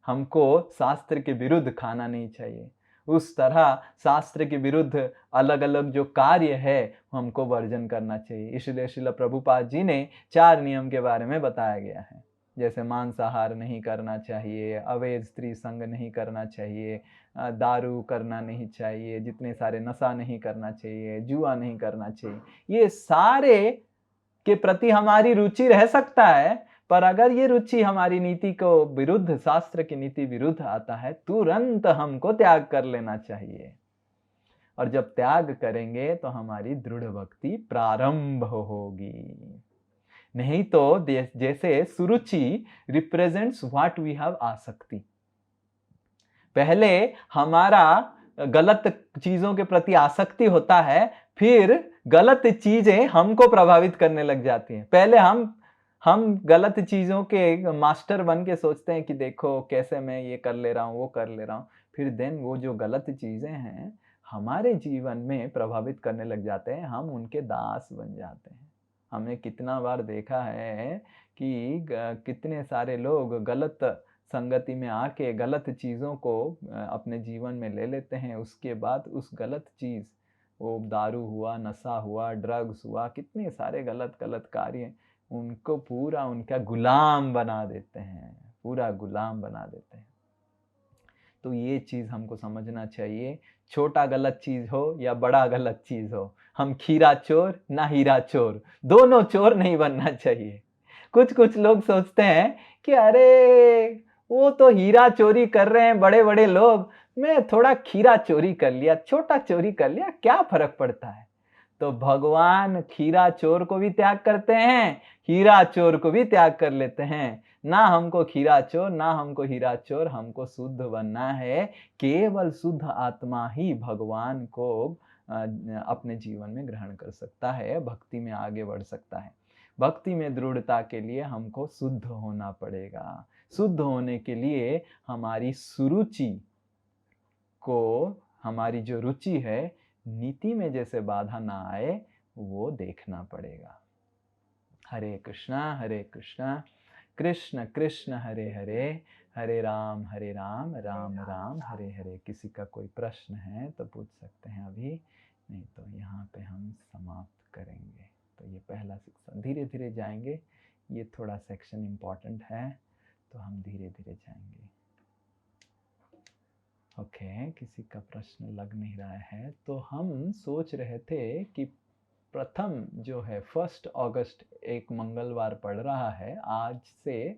हमको शास्त्र के विरुद्ध खाना नहीं चाहिए। उस तरह शास्त्र के विरुद्ध अलग अलग जो कार्य है हमको वर्जन करना चाहिए। इसलिए श्रील प्रभुपाद जी ने 4 नियम के बारे में बताया गया है, जैसे मांसाहार नहीं करना चाहिए, अवैध स्त्री संग नहीं करना चाहिए, दारू करना नहीं चाहिए, जितने सारे नशा नहीं करना चाहिए, जुआ नहीं करना चाहिए। ये सारे के प्रति हमारी रुचि रह सकता है, पर अगर ये रुचि हमारी नीति को विरुद्ध, शास्त्र की नीति विरुद्ध आता है, तुरंत हमको त्याग कर लेना चाहिए। और जब त्याग करेंगे तो हमारी दृढ़ भक्ति प्रारंभ होगी। नहीं तो जैसे सुरुचि रिप्रेजेंट्स व्हाट वी हैव आसक्ति, पहले हमारा गलत चीजों के प्रति आसक्ति होता है, फिर गलत चीजें हमको प्रभावित करने लग जाती हैं। पहले हम गलत चीजों के मास्टर बन के सोचते हैं कि देखो कैसे मैं ये कर ले रहा हूँ, वो कर ले रहा हूँ, फिर देन वो जो गलत चीजें हैं हमारे जीवन में प्रभावित करने लग जाते हैं, हम उनके दास बन जाते हैं। हमने कितना बार देखा है कि कितने सारे लोग गलत संगति में आके गलत चीज़ों को अपने जीवन में ले लेते हैं, उसके बाद उस गलत चीज़, वो दारू हुआ, नशा हुआ, ड्रग्स हुआ, कितने सारे गलत कार्य, उनको पूरा उनका गुलाम बना देते हैं, पूरा गुलाम बना देते हैं। तो ये चीज़ हमको समझना चाहिए, छोटा गलत चीज़ हो या बड़ा गलत चीज़ हो, हम खीरा चोर ना हीरा चोर, दोनों चोर नहीं बनना चाहिए। कुछ लोग सोचते हैं कि अरे वो तो हीरा चोरी कर रहे हैं बड़े बड़े लोग, मैं थोड़ा खीरा चोरी कर लिया, छोटा चोरी कर लिया, क्या फर्क पड़ता है। तो भगवान खीरा चोर को भी त्याग करते हैं, हीरा चोर को भी त्याग कर लेते हैं। ना हमको खीरा चोर, ना हमको हीरा चोर, हमको शुद्ध बनना है। केवल शुद्ध आत्मा ही भगवान को अपने जीवन में ग्रहण कर सकता है, भक्ति में आगे बढ़ सकता है। भक्ति में दृढ़ता के लिए हमको शुद्ध होना पड़ेगा। शुद्ध होने के लिए हमारी सुरुचि को, हमारी जो रुचि है, नीति में जैसे बाधा ना आए वो देखना पड़ेगा। हरे कृष्णा कृष्ण कृष्ण हरे हरे, हरे राम राम राम हरे हरे। किसी का कोई प्रश्न है तो पूछ सकते हैं अभी, नहीं तो यहाँ पे हम समाप्त करेंगे। तो ये पहला सेक्शन, धीरे धीरे जाएंगे, ये थोड़ा सेक्शन इम्पॉर्टेंट है तो हम धीरे धीरे जाएंगे। ओके, किसी का प्रश्न लग नहीं रहा है तो हम सोच रहे थे कि प्रथम जो है 1 अगस्त एक मंगलवार पड़ रहा है, आज से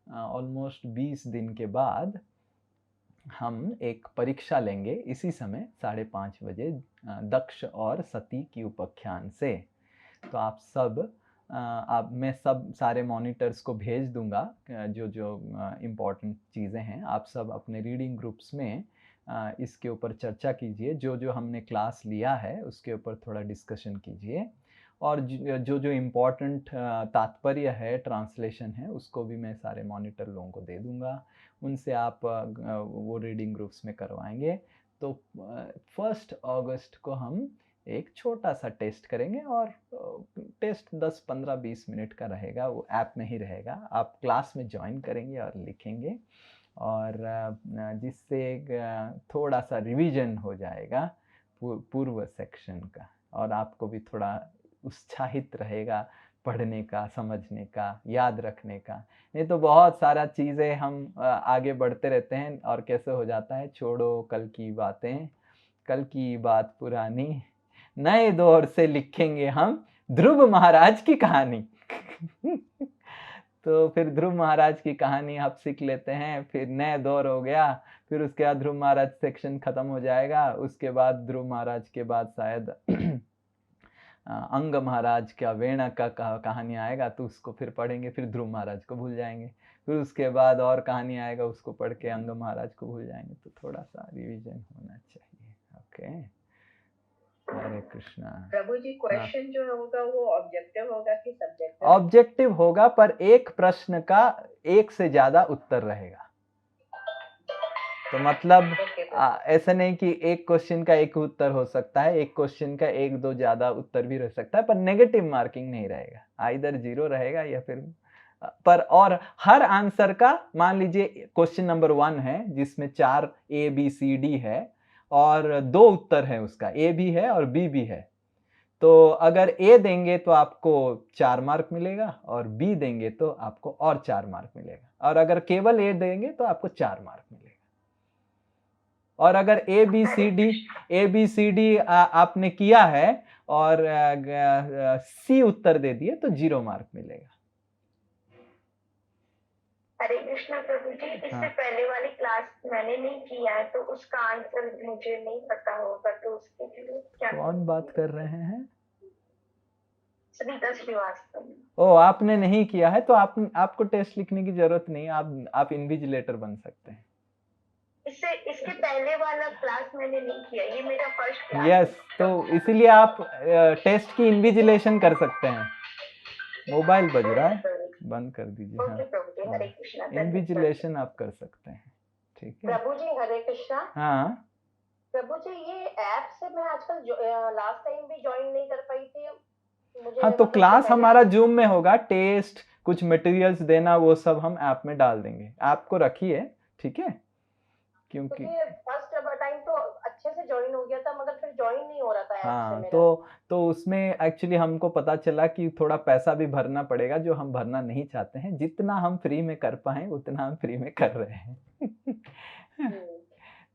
ऑलमोस्ट 20 दिन के बाद हम एक परीक्षा लेंगे इसी समय 5:30 बजे दक्ष और सती की उपाख्यान से। तो मैं सारे मॉनिटर्स को भेज दूंगा, जो इम्पोर्टेंट चीज़ें हैं आप सब अपने रीडिंग ग्रुप्स में इसके ऊपर चर्चा कीजिए, जो हमने क्लास लिया है उसके ऊपर थोड़ा डिस्कशन कीजिए, और जो इम्पोर्टेंट तात्पर्य है, ट्रांसलेशन है, उसको भी मैं सारे मॉनिटर लोगों को दे दूंगा, उनसे आप वो रीडिंग ग्रुप्स में करवाएंगे। तो 1 अगस्त को हम एक छोटा सा टेस्ट करेंगे और टेस्ट 10, 15, 20 मिनट का रहेगा, वो ऐप में ही रहेगा। आप क्लास में ज्वाइन करेंगे और लिखेंगे, और जिससे थोड़ा सा रिवीजन हो जाएगा पूर्व सेक्शन का, और आपको भी थोड़ा उत्साहित रहेगा पढ़ने का, समझने का, याद रखने का। नहीं तो बहुत सारा चीज़ें हम आगे बढ़ते रहते हैं और कैसे हो जाता है, छोड़ो कल की बातें, कल की बात पुरानी, नए दौर से लिखेंगे हम ध्रुव महाराज की कहानी। तो फिर ध्रुव महाराज की कहानी आप सीख लेते हैं, फिर नए दौर हो गया, फिर उसके बाद ध्रुव महाराज सेक्शन खत्म हो जाएगा, उसके बाद ध्रुव महाराज के बाद शायद अंग महाराज का वेणा का कहानी आएगा, तो उसको फिर पढ़ेंगे, फिर ध्रुव महाराज को भूल जाएंगे, फिर उसके बाद और कहानी आएगा, उसको पढ़ के अंग महाराज को भूल जाएंगे। तो थोड़ा सा रिवीजन होना चाहिए। ओके, हरे कृष्णा। प्रभु जी, क्वेश्चन जो होगा वो ऑब्जेक्टिव होगा कि सब्जेक्टिव? ऑब्जेक्टिव होगा, पर एक प्रश्न का एक से ज्यादा उत्तर रहेगा। तो मतलब ऐसा नहीं कि एक क्वेश्चन का एक उत्तर हो सकता है, एक क्वेश्चन का एक दो ज्यादा उत्तर भी रह सकता है, पर नेगेटिव मार्किंग नहीं रहेगा, आइदर 0 रहेगा या फिर पर। और हर आंसर का, मान लीजिए क्वेश्चन नंबर 1 है जिसमें 4 A B C D है और 2 उत्तर है, उसका A भी है और B भी है, तो अगर A देंगे तो आपको 4 मार्क मिलेगा, और B देंगे तो आपको और 4 मार्क मिलेगा, और अगर केवल A देंगे तो आपको 4 मार्क मिलेगा। और अगर A B C D आपने किया है और C उत्तर दे दिए तो 0 मार्क मिलेगा। हरे कृष्णा प्रभु जी, इससे पहले वाली क्लास मैंने नहीं किया है, तो उसका आंसर मुझे नहीं पता होगा, तो उसके लिए क्या? कौन बात कर रहे हैं? सरिता श्रीवास्तव। ओ, आपने नहीं किया है तो आपको टेस्ट लिखने की जरूरत नहीं, आप इन्विजिलेटर बन सकते हैं। इसके पहले वाला क्लास मैंने नहीं किया, ये मेरा फर्स्ट क्लास। यस, तो इसीलिए आप टेस्ट की इन्विजिलेशन कर सकते हैं। मोबाइल बज रहा है, बंद कर दीजिए। हाँ, हरे कृष्णा। इन्विजिलेशन आप कर सकते हैं, ठीक है। प्रभु जी हरे कृष्णा। हाँ प्रभु जी, ये ऐप से मैं आजकल लास्ट टाइम भी ज्वाइन नहीं कर पाई थी मुझे। हाँ, तो क्लास हमारा जूम में होगा, टेस्ट कुछ मटेरियल्स देना वो सब हम ऐप में डाल देंगे, ऐप को रखिए, ठीक है। क्योंकि फर्स्ट टाइम तो अच्छे से ज्वाइन हो गया था, मगर फिर ज्वाइन नहीं हो रहा था ऐप से मेरा। तो उसमें एक्चुअली हमको पता चला कि थोड़ा पैसा भी भरना पड़ेगा, जो हम भरना नहीं चाहते हैं। जितना हम फ्री में कर पाए उतना हम फ्री में कर रहे हैं।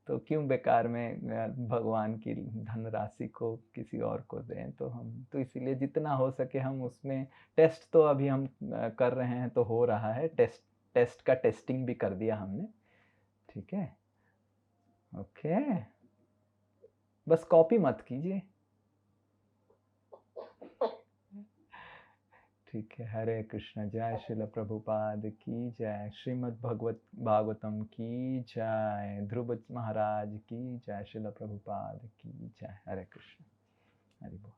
तो क्यों बेकार में भगवान की धनराशि को किसी और को दें। तो इसीलिए जितना हो सके हम उसमें, टेस्ट तो अभी हम कर रहे हैं, तो हो रहा है, टेस्ट का टेस्टिंग भी कर दिया हमने, ठीक है। ओके, बस कॉपी मत कीजिए, ठीक है। हरे कृष्ण। जय श्रील प्रभुपाद की जय, श्रीमद् भागवतम की जय, ध्रुव महाराज की जय, श्रील प्रभुपाद की जय। हरे कृष्ण। हरि बोल।